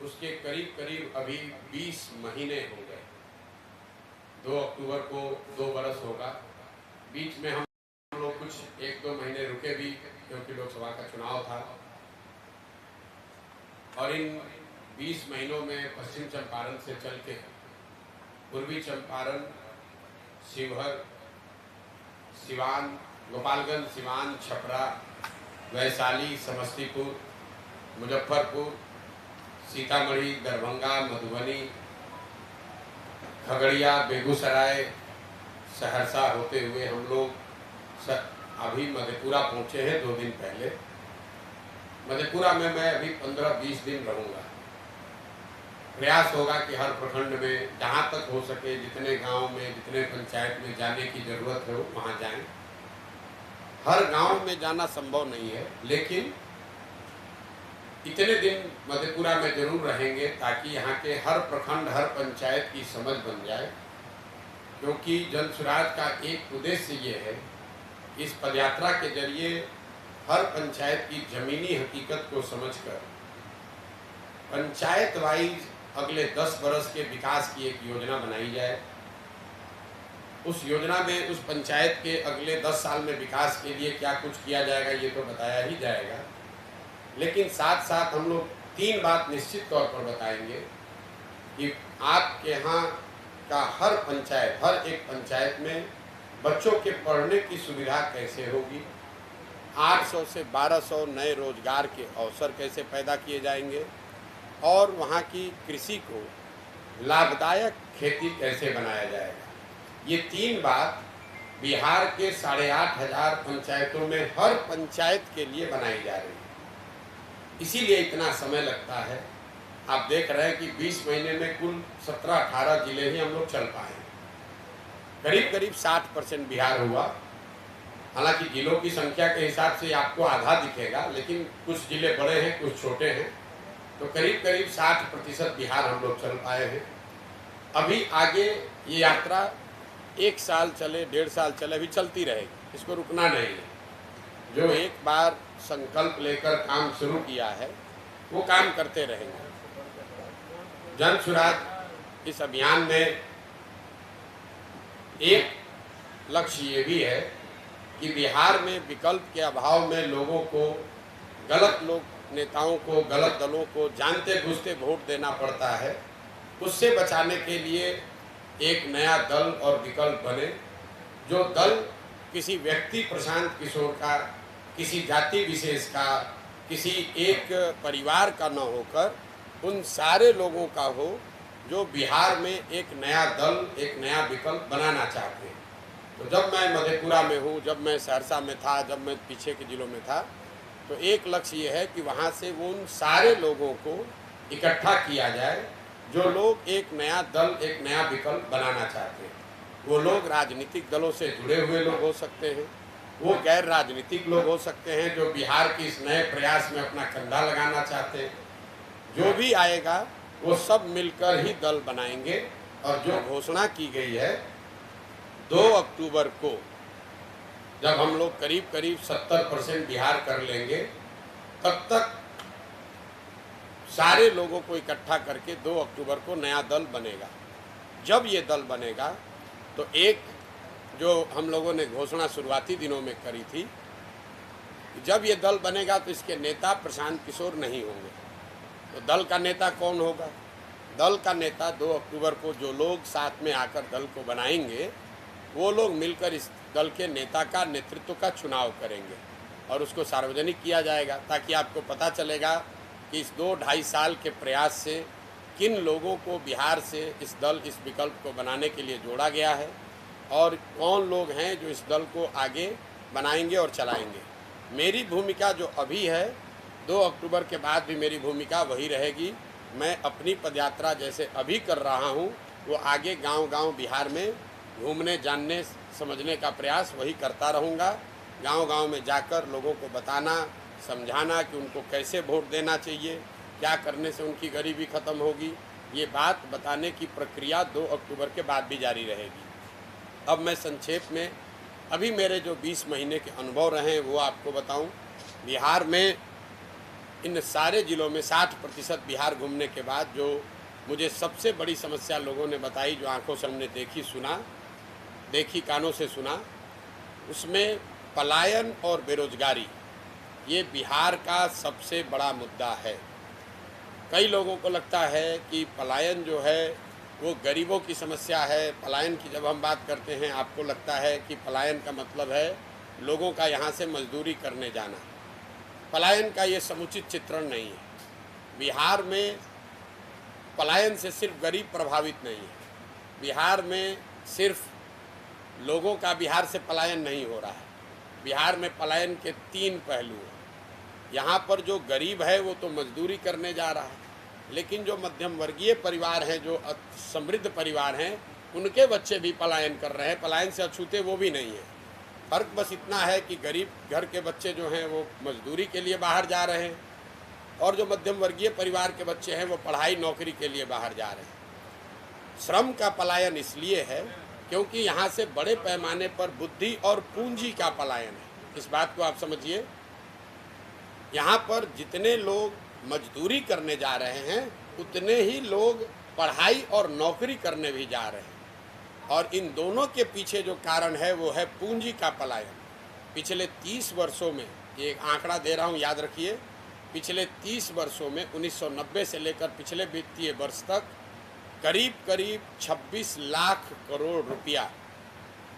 उसके करीब करीब अभी 20 महीने हो गए। 2 अक्टूबर को 2 बरस होगा। बीच में हम लोग कुछ 1-2 महीने रुके भी, क्योंकि लोकसभा का चुनाव था। और इन 20 महीनों में पश्चिम चंपारण से चल के पूर्वी चंपारण, शिवहर, सिवान, गोपालगंज, सिवान, छपरा, वैशाली, समस्तीपुर, मुजफ्फरपुर, सीतामढ़ी, दरभंगा, मधुबनी, खगड़िया, बेगूसराय, सहरसा होते हुए हम लोग अभी मधेपुरा पहुँचे हैं 2 दिन पहले। मधेपुरा में मैं अभी 15-20 दिन रहूँगा। प्रयास होगा कि हर प्रखंड में जहाँ तक हो सके, जितने गांव में, जितने पंचायत में जाने की ज़रूरत है वहाँ जाएं। हर गांव में जाना संभव नहीं है, लेकिन इतने दिन मधेपुरा में जरूर रहेंगे ताकि यहाँ के हर प्रखंड, हर पंचायत की समझ बन जाए। क्योंकि जन स्वराज का एक उद्देश्य ये है, इस पदयात्रा के जरिए हर पंचायत की जमीनी हकीकत को समझकर पंचायत वाइज अगले 10 बरस के विकास की एक योजना बनाई जाए। उस योजना में उस पंचायत के अगले 10 साल में विकास के लिए क्या कुछ किया जाएगा ये तो बताया ही जाएगा, लेकिन साथ साथ हम लोग 3 बात निश्चित तौर पर बताएंगे कि आपके यहाँ का हर पंचायत, हर एक पंचायत में बच्चों के पढ़ने की सुविधा कैसे होगी, 800 से 1200 नए रोजगार के अवसर कैसे पैदा किए जाएंगे, और वहाँ की कृषि को लाभदायक खेती कैसे बनाया जाएगा। ये 3 बात बिहार के 8,500 पंचायतों में हर पंचायत के लिए बनाई जा रही है। इसीलिए इतना समय लगता है। आप देख रहे हैं कि 20 महीने में कुल 17-18 जिले ही हम लोग चल पाए। करीब करीब 60% बिहार हुआ। हालांकि जिलों की संख्या के हिसाब से आपको आधा दिखेगा, लेकिन कुछ जिले बड़े हैं, कुछ छोटे हैं, तो करीब करीब 60% बिहार हम लोग चल पाए हैं। अभी आगे ये यात्रा 1 साल चले, 1.5 साल चले, अभी चलती रहेगी, इसको रुकना नहीं है। जो एक बार संकल्प लेकर काम शुरू किया है वो काम करते रहेंगे। जन स्वराज इस अभियान में एक लक्ष्य ये भी है कि बिहार में विकल्प के अभाव में लोगों को, गलत नेताओं को, गलत दलों को जानते बूझते वोट देना पड़ता है। उससे बचाने के लिए एक नया दल और विकल्प बने, जो दल किसी व्यक्ति प्रशांत किशोर का, किसी जाति विशेष का, किसी एक परिवार का न होकर उन सारे लोगों का हो जो बिहार में एक नया दल, एक नया विकल्प बनाना चाहते हैं। तो जब मैं मधेपुरा में हूँ, जब मैं सहरसा में था, जब मैं पीछे के जिलों में था, तो एक लक्ष्य ये है कि वहाँ से वो उन सारे लोगों को इकट्ठा किया जाए जो लोग एक नया दल, एक नया विकल्प बनाना चाहते हैं। वो लोग राजनीतिक दलों से जुड़े हुए लोग हो सकते हैं, वो गैर राजनीतिक लोग हो सकते हैं जो बिहार के इस नए प्रयास में अपना कंधा लगाना चाहते हैं। जो भी आएगा वो सब मिलकर ही दल बनाएंगे। और जो घोषणा की गई है 2 अक्टूबर को, जब हम लोग करीब करीब 70% बिहार कर लेंगे, तब तक सारे लोगों को इकट्ठा करके 2 अक्टूबर को नया दल बनेगा। जब ये दल बनेगा तो एक जो हम लोगों ने घोषणा शुरुआती दिनों में करी थी, जब ये दल बनेगा तो इसके नेता प्रशांत किशोर नहीं होंगे। तो दल का नेता कौन होगा? दल का नेता 2 अक्टूबर को जो लोग साथ में आकर दल को बनाएंगे, वो लोग मिलकर इस दल के नेता का, नेतृत्व का चुनाव करेंगे और उसको सार्वजनिक किया जाएगा, ताकि आपको पता चलेगा कि इस 2-2.5 साल के प्रयास से किन लोगों को बिहार से इस दल, इस विकल्प को बनाने के लिए जोड़ा गया है और कौन लोग हैं जो इस दल को आगे बनाएंगे और चलाएंगे। मेरी भूमिका जो अभी है, 2 अक्टूबर के बाद भी मेरी भूमिका वही रहेगी। मैं अपनी पदयात्रा जैसे अभी कर रहा हूँ, वो आगे गांव-गांव बिहार में घूमने, जानने, समझने का प्रयास वही करता रहूँगा। गांव-गांव में जाकर लोगों को बताना, समझाना कि उनको कैसे वोट देना चाहिए, क्या करने से उनकी गरीबी ख़त्म होगी, ये बात बताने की प्रक्रिया 2 अक्टूबर के बाद भी जारी रहेगी। अब मैं संक्षेप में अभी मेरे जो 20 महीने के अनुभव रहे हैं वो आपको बताऊं। बिहार में इन सारे ज़िलों में 60% बिहार घूमने के बाद जो मुझे सबसे बड़ी समस्या लोगों ने बताई, जो आंखों से हमने देखी कानों से सुना, उसमें पलायन और बेरोजगारी ये बिहार का सबसे बड़ा मुद्दा है। कई लोगों को लगता है कि पलायन जो है वो गरीबों की समस्या है। पलायन की जब हम बात करते हैं, आपको लगता है कि पलायन का मतलब है लोगों का यहाँ से मजदूरी करने जाना। पलायन का ये समुचित चित्रण नहीं है। बिहार में पलायन से सिर्फ गरीब प्रभावित नहीं है, बिहार में सिर्फ लोगों का बिहार से पलायन नहीं हो रहा है। बिहार में पलायन के 3 पहलू हैं। यहाँ पर जो गरीब है वो तो मजदूरी करने जा रहा है, लेकिन जो मध्यम वर्गीय परिवार हैं, जो समृद्ध परिवार हैं, उनके बच्चे भी पलायन कर रहे हैं। पलायन से अछूते वो भी नहीं है। फ़र्क बस इतना है कि गरीब घर के बच्चे जो हैं वो मजदूरी के लिए बाहर जा रहे हैं, और जो मध्यम वर्गीय परिवार के बच्चे हैं वो पढ़ाई नौकरी के लिए बाहर जा रहे हैं। श्रम का पलायन इसलिए है क्योंकि यहाँ से बड़े पैमाने पर बुद्धि और पूंजी का पलायन है। इस बात को आप समझिए, यहाँ पर जितने लोग मजदूरी करने जा रहे हैं उतने ही लोग पढ़ाई और नौकरी करने भी जा रहे हैं, और इन दोनों के पीछे जो कारण है वो है पूंजी का पलायन। पिछले 30 वर्षों में, ये एक आंकड़ा दे रहा हूँ, याद रखिए, पिछले 30 वर्षों में 1990 से लेकर पिछले वित्तीय वर्ष तक करीब 26 लाख करोड़ रुपया,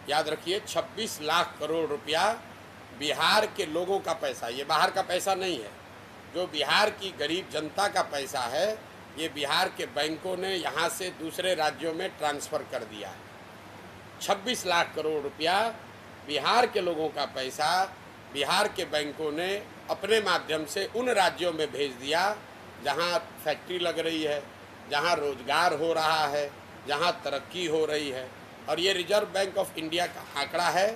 याद रखिए 26 लाख करोड़ रुपया बिहार के लोगों का पैसा, ये बाहर का पैसा नहीं है, जो बिहार की गरीब जनता का पैसा है, ये बिहार के बैंकों ने यहाँ से दूसरे राज्यों में ट्रांसफ़र कर दिया है। 26 लाख करोड़ रुपया बिहार के लोगों का पैसा बिहार के बैंकों ने अपने माध्यम से उन राज्यों में भेज दिया जहाँ फैक्ट्री लग रही है, जहाँ रोजगार हो रहा है, जहाँ तरक्की हो रही है। और ये रिजर्व बैंक ऑफ इंडिया का आंकड़ा है।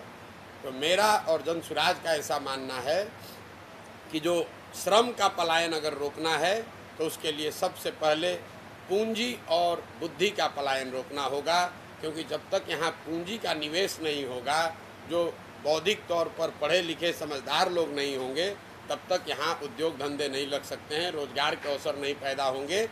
तो मेरा और जनसुराज का ऐसा मानना है कि जो श्रम का पलायन अगर रोकना है तो उसके लिए सबसे पहले पूंजी और बुद्धि का पलायन रोकना होगा, क्योंकि जब तक यहाँ पूंजी का निवेश नहीं होगा, जो बौद्धिक तौर पर पढ़े लिखे समझदार लोग नहीं होंगे, तब तक यहाँ उद्योग धंधे नहीं लग सकते हैं, रोजगार के अवसर नहीं पैदा होंगे,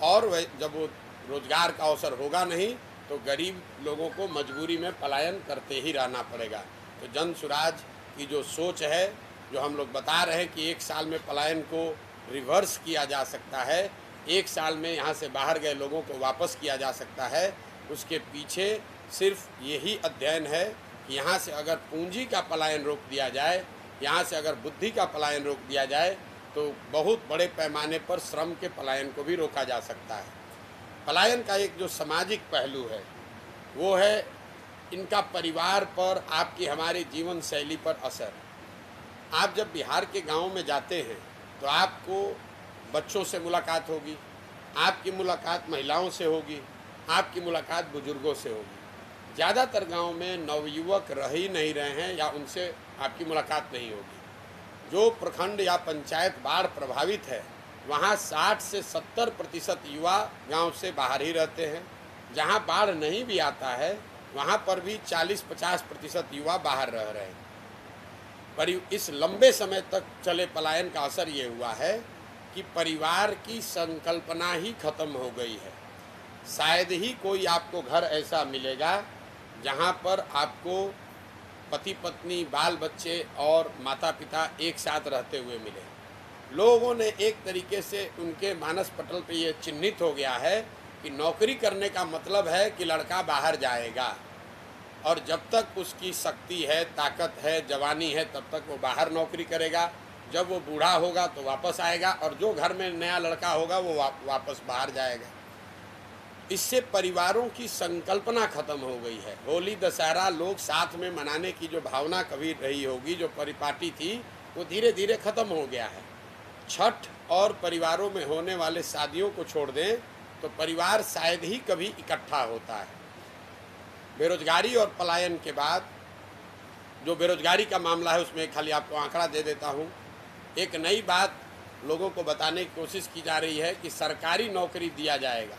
और जब वो रोजगार का अवसर होगा नहीं तो गरीब लोगों को मजबूरी में पलायन करते ही रहना पड़ेगा। तो जनसुराज की जो सोच है, जो हम लोग बता रहे हैं कि 1 साल में पलायन को रिवर्स किया जा सकता है, 1 साल में यहाँ से बाहर गए लोगों को वापस किया जा सकता है, उसके पीछे सिर्फ यही अध्ययन है कि यहाँ से अगर पूंजी का पलायन रोक दिया जाए, यहाँ से अगर बुद्धि का पलायन रोक दिया जाए, तो बहुत बड़े पैमाने पर श्रम के पलायन को भी रोका जा सकता है। पलायन का एक जो सामाजिक पहलू है वो है इनका परिवार पर, आपकी हमारी जीवन शैली पर असर। आप जब बिहार के गाँव में जाते हैं तो आपको बच्चों से मुलाकात होगी, आपकी मुलाकात महिलाओं से होगी, आपकी मुलाकात बुजुर्गों से होगी। ज़्यादातर गांव में नवयुवक रह ही नहीं रहे हैं या उनसे आपकी मुलाकात नहीं होगी। जो प्रखंड या पंचायत बाढ़ प्रभावित है वहाँ 60 से 70% युवा गांव से बाहर ही रहते हैं। जहाँ बाढ़ नहीं भी आता है वहाँ पर भी 40-50% युवा बाहर रह रहे हैं। पर इस लंबे समय तक चले पलायन का असर ये हुआ है कि परिवार की संकल्पना ही खत्म हो गई है। शायद ही कोई आपको घर ऐसा मिलेगा जहाँ पर आपको पति पत्नी, बाल बच्चे और माता पिता एक साथ रहते हुए मिले। लोगों ने एक तरीके से उनके मानस पटल पे ये चिन्हित हो गया है कि नौकरी करने का मतलब है कि लड़का बाहर जाएगा, और जब तक उसकी शक्ति है, ताकत है, जवानी है, तब तक वो बाहर नौकरी करेगा। जब वो बूढ़ा होगा तो वापस आएगा, और जो घर में नया लड़का होगा वो वापस बाहर जाएगा। इससे परिवारों की संकल्पना खत्म हो गई है। होली दशहरा लोग साथ में मनाने की जो भावना कभी रही होगी, जो परिपाटी थी, वो धीरे धीरे खत्म हो गया है। छठ और परिवारों में होने वाले शादियों को छोड़ दें तो परिवार शायद ही कभी इकट्ठा होता है। बेरोजगारी और पलायन के बाद जो बेरोजगारी का मामला है उसमें खाली आपको आंकड़ा दे देता हूँ। एक नई बात लोगों को बताने की कोशिश की जा रही है कि सरकारी नौकरी दिया जाएगा।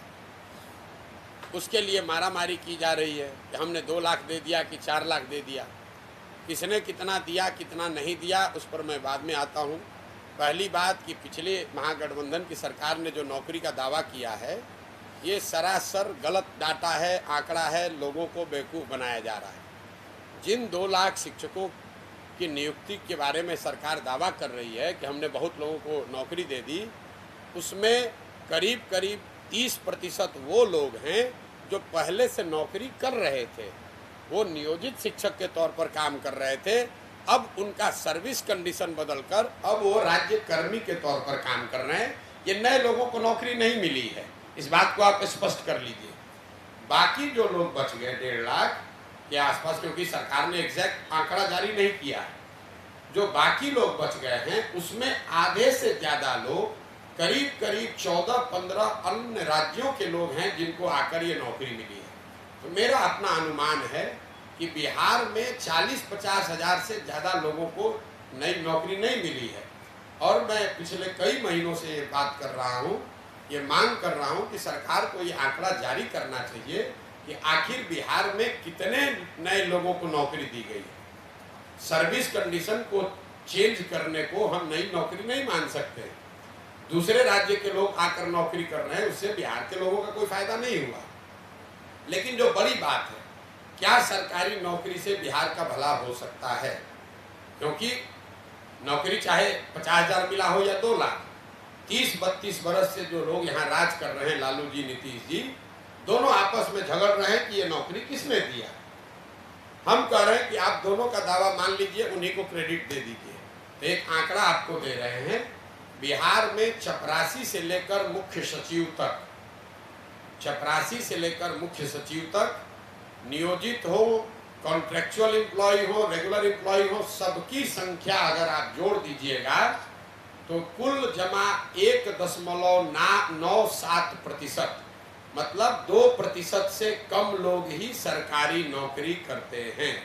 उसके लिए मारामारी की जा रही है कि हमने 2 लाख दे दिया कि 4 लाख दे दिया। किसने कितना दिया कितना नहीं दिया उस पर मैं बाद में आता हूँ। पहली बात कि पिछले महागठबंधन की सरकार ने जो नौकरी का दावा किया है, ये सरासर गलत डाटा है, आंकड़ा है, लोगों को बेवकूफ़ बनाया जा रहा है। जिन 2 लाख शिक्षकों की नियुक्ति के बारे में सरकार दावा कर रही है कि हमने बहुत लोगों को नौकरी दे दी, उसमें करीब करीब 30% वो लोग हैं जो पहले से नौकरी कर रहे थे, वो नियोजित शिक्षक के तौर पर काम कर रहे थे। अब उनका सर्विस कंडीशन बदलकर अब वो राज्य कर्मी के तौर पर काम कर रहे हैं। ये नए लोगों को नौकरी नहीं मिली है, इस बात को आप स्पष्ट कर लीजिए। बाकी जो लोग बच गए 1.5 लाख के आसपास, क्योंकि सरकार ने एग्जैक्ट आंकड़ा जारी नहीं किया है, जो बाकी लोग बच गए हैं उसमें आधे से ज़्यादा लोग, करीब करीब 14-15 अन्य राज्यों के लोग हैं जिनको आकर ये नौकरी मिली है। तो मेरा अपना अनुमान है कि बिहार में 40-50 हज़ार से ज़्यादा लोगों को नई नौकरी नहीं मिली है। और मैं पिछले कई महीनों से ये बात कर रहा हूँ, ये मांग कर रहा हूँ कि सरकार को ये आंकड़ा जारी करना चाहिए कि आखिर बिहार में कितने नए लोगों को नौकरी दी गई है। सर्विस कंडीशन को चेंज करने को हम नई नौकरी नहीं मान सकते। दूसरे राज्य के लोग आकर नौकरी कर रहे हैं, उससे बिहार के लोगों का कोई फायदा नहीं हुआ। लेकिन जो बड़ी बात है, क्या सरकारी नौकरी से बिहार का भला हो सकता है? क्योंकि नौकरी चाहे 50,000 मिला हो या 2 लाख, 30-32 बरस से जो लोग यहाँ राज कर रहे हैं, लालू जी, नीतीश जी, दोनों आपस में झगड़ रहे हैं कि ये नौकरी किसने दिया। हम कह रहे हैं कि आप दोनों का दावा मान लीजिए, उन्हीं को क्रेडिट दे दीजिए। तो एक आंकड़ा आपको दे रहे हैं, बिहार में चपरासी से लेकर मुख्य सचिव तक, चपरासी से लेकर मुख्य सचिव तक, नियोजित हो, कॉन्ट्रेक्चुअल एम्प्लॉय हो, रेगुलर एम्प्लॉय हो, सबकी संख्या अगर आप जोड़ दीजिएगा तो कुल जमा 1.97%, मतलब 2% से कम लोग ही सरकारी नौकरी करते हैं।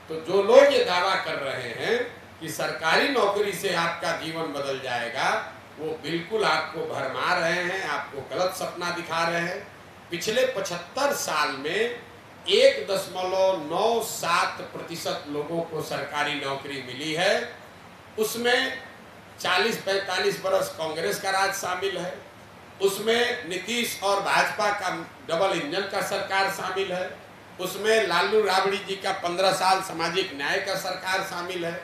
तो जो लोग ये दावा कर रहे हैं कि सरकारी नौकरी से आपका जीवन बदल जाएगा, वो बिल्कुल आपको भरमा रहे हैं, आपको गलत सपना दिखा रहे हैं। पिछले 75 साल में 1.97% लोगों को सरकारी नौकरी मिली है। उसमें 40-45 बरस कांग्रेस का राज शामिल है, उसमें नीतीश और भाजपा का डबल इंजन का सरकार शामिल है, उसमें लालू राबड़ी जी का 15 साल सामाजिक न्याय का सरकार शामिल है।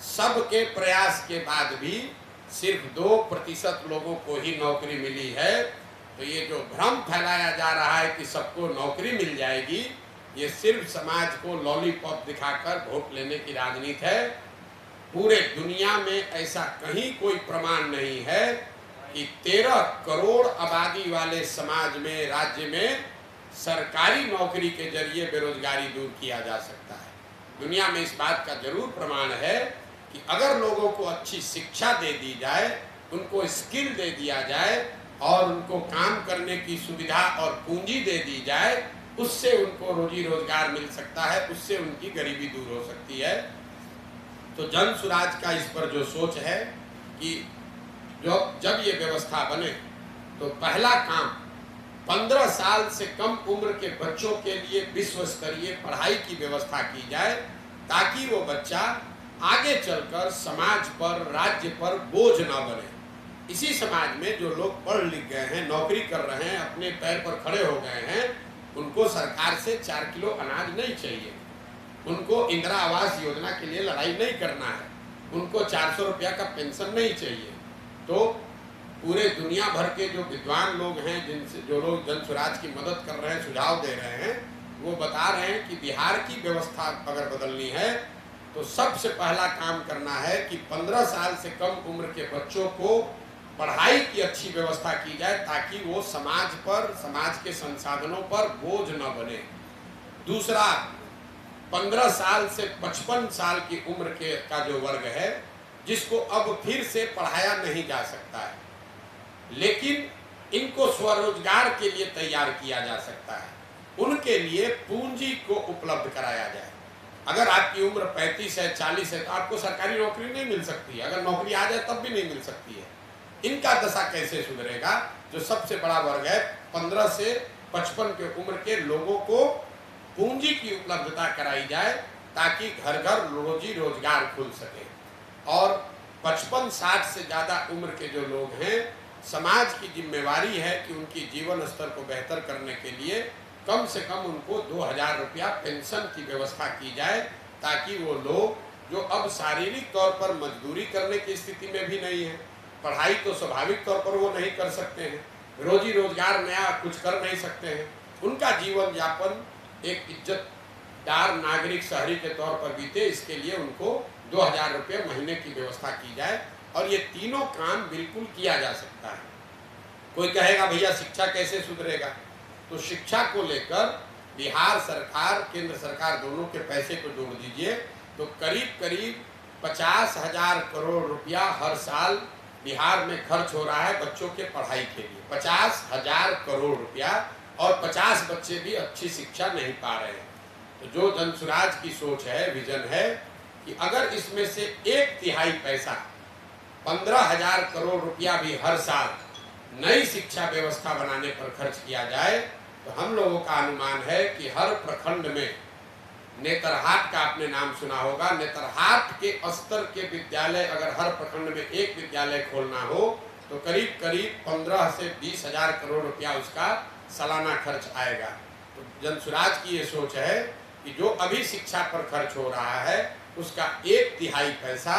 सबके प्रयास के बाद भी सिर्फ 2% लोगों को ही नौकरी मिली है। तो ये जो भ्रम फैलाया जा रहा है कि सबको नौकरी मिल जाएगी, ये सिर्फ समाज को लॉलीपॉप दिखाकर वोट लेने की राजनीति है। पूरे दुनिया में ऐसा कहीं कोई प्रमाण नहीं है कि 13 करोड़ आबादी वाले समाज में, राज्य में सरकारी नौकरी के जरिए बेरोजगारी दूर किया जा सकता है। दुनिया में इस बात का जरूर प्रमाण है कि अगर लोगों को अच्छी शिक्षा दे दी जाए, उनको स्किल दे दिया जाए और उनको काम करने की सुविधा और पूंजी दे दी जाए, उससे उनको रोजी रोजगार मिल सकता है, उससे उनकी गरीबी दूर हो सकती है। तो जन सुराज का इस पर जो सोच है कि जब ये व्यवस्था बने तो पहला काम 15 साल से कम उम्र के बच्चों के लिए विश्व स्तरीय पढ़ाई की व्यवस्था की जाए, ताकि वो बच्चा आगे चलकर समाज पर, राज्य पर बोझ ना बने। इसी समाज में जो लोग पढ़ लिख गए हैं, नौकरी कर रहे हैं, अपने पैर पर खड़े हो गए हैं, उनको सरकार से 4 किलो अनाज नहीं चाहिए, उनको इंदिरा आवास योजना के लिए लड़ाई नहीं करना है, उनको 400 रुपया का पेंशन नहीं चाहिए। तो पूरे दुनिया भर के जो विद्वान लोग हैं, जिनसे जो लोग जन स्वराज की मदद कर रहे हैं, सुझाव दे रहे हैं, वो बता रहे हैं कि बिहार की व्यवस्था अगर बदलनी है तो सबसे पहला काम करना है कि 15 साल से कम उम्र के बच्चों को पढ़ाई की अच्छी व्यवस्था की जाए, ताकि वो समाज पर, समाज के संसाधनों पर बोझ न बने। दूसरा, 15 साल से 55 साल की उम्र के का जो वर्ग है, जिसको अब फिर से पढ़ाया नहीं जा सकता है, लेकिन इनको स्वरोजगार के लिए तैयार किया जा सकता है, उनके लिए पूंजी को उपलब्ध कराया जाए। अगर आपकी उम्र 35 है, 40 है, तो आपको सरकारी नौकरी नहीं मिल सकती है, अगर नौकरी आ जाए तब भी नहीं मिल सकती है। इनका दशा कैसे सुधरेगा? जो सबसे बड़ा वर्ग है, 15 से 55 के उम्र के लोगों को पूंजी की उपलब्धता कराई जाए, ताकि घर घर रोजी रोजगार खुल सके। और 55-60 से ज़्यादा उम्र के जो लोग हैं, समाज की जिम्मेवारी है कि उनकी जीवन स्तर को बेहतर करने के लिए कम से कम उनको 2000 रुपया पेंशन की व्यवस्था की जाए, ताकि वो लोग जो अब शारीरिक तौर पर मजदूरी करने की स्थिति में भी नहीं है, पढ़ाई तो स्वाभाविक तौर पर वो नहीं कर सकते हैं, रोजी रोजगार नया कुछ कर नहीं सकते हैं, उनका जीवन यापन एक इज्जतदार नागरिक शहरी के तौर पर बीते, इसके लिए उनको 2000 रुपये महीने की व्यवस्था की जाए। और ये तीनों काम बिल्कुल किया जा सकता है। कोई कहेगा भैया शिक्षा कैसे सुधरेगा, तो शिक्षा को लेकर बिहार सरकार केंद्र सरकार दोनों के पैसे को जोड़ दीजिए तो करीब करीब 50,000 करोड़ रुपया हर साल बिहार में खर्च हो रहा है बच्चों के पढ़ाई के लिए। 50,000 करोड़ रुपया, और 50 बच्चे भी अच्छी शिक्षा नहीं पा रहे हैं। तो जो जनसुराज की सोच है, विजन है कि अगर इसमें से 1/3 पैसा 15,000 करोड़ रुपया भी हर साल नई शिक्षा व्यवस्था बनाने पर खर्च किया जाए, तो हम लोगों का अनुमान है कि हर प्रखंड में, नेतरहाट का आपने नाम सुना होगा, नेतरहाट के स्तर के विद्यालय अगर हर प्रखंड में एक विद्यालय खोलना हो तो करीब करीब 15 से 20,000 करोड़ रुपया उसका सालाना खर्च आएगा। तो जनसुराज की ये सोच है कि जो अभी शिक्षा पर खर्च हो रहा है उसका 1/3 पैसा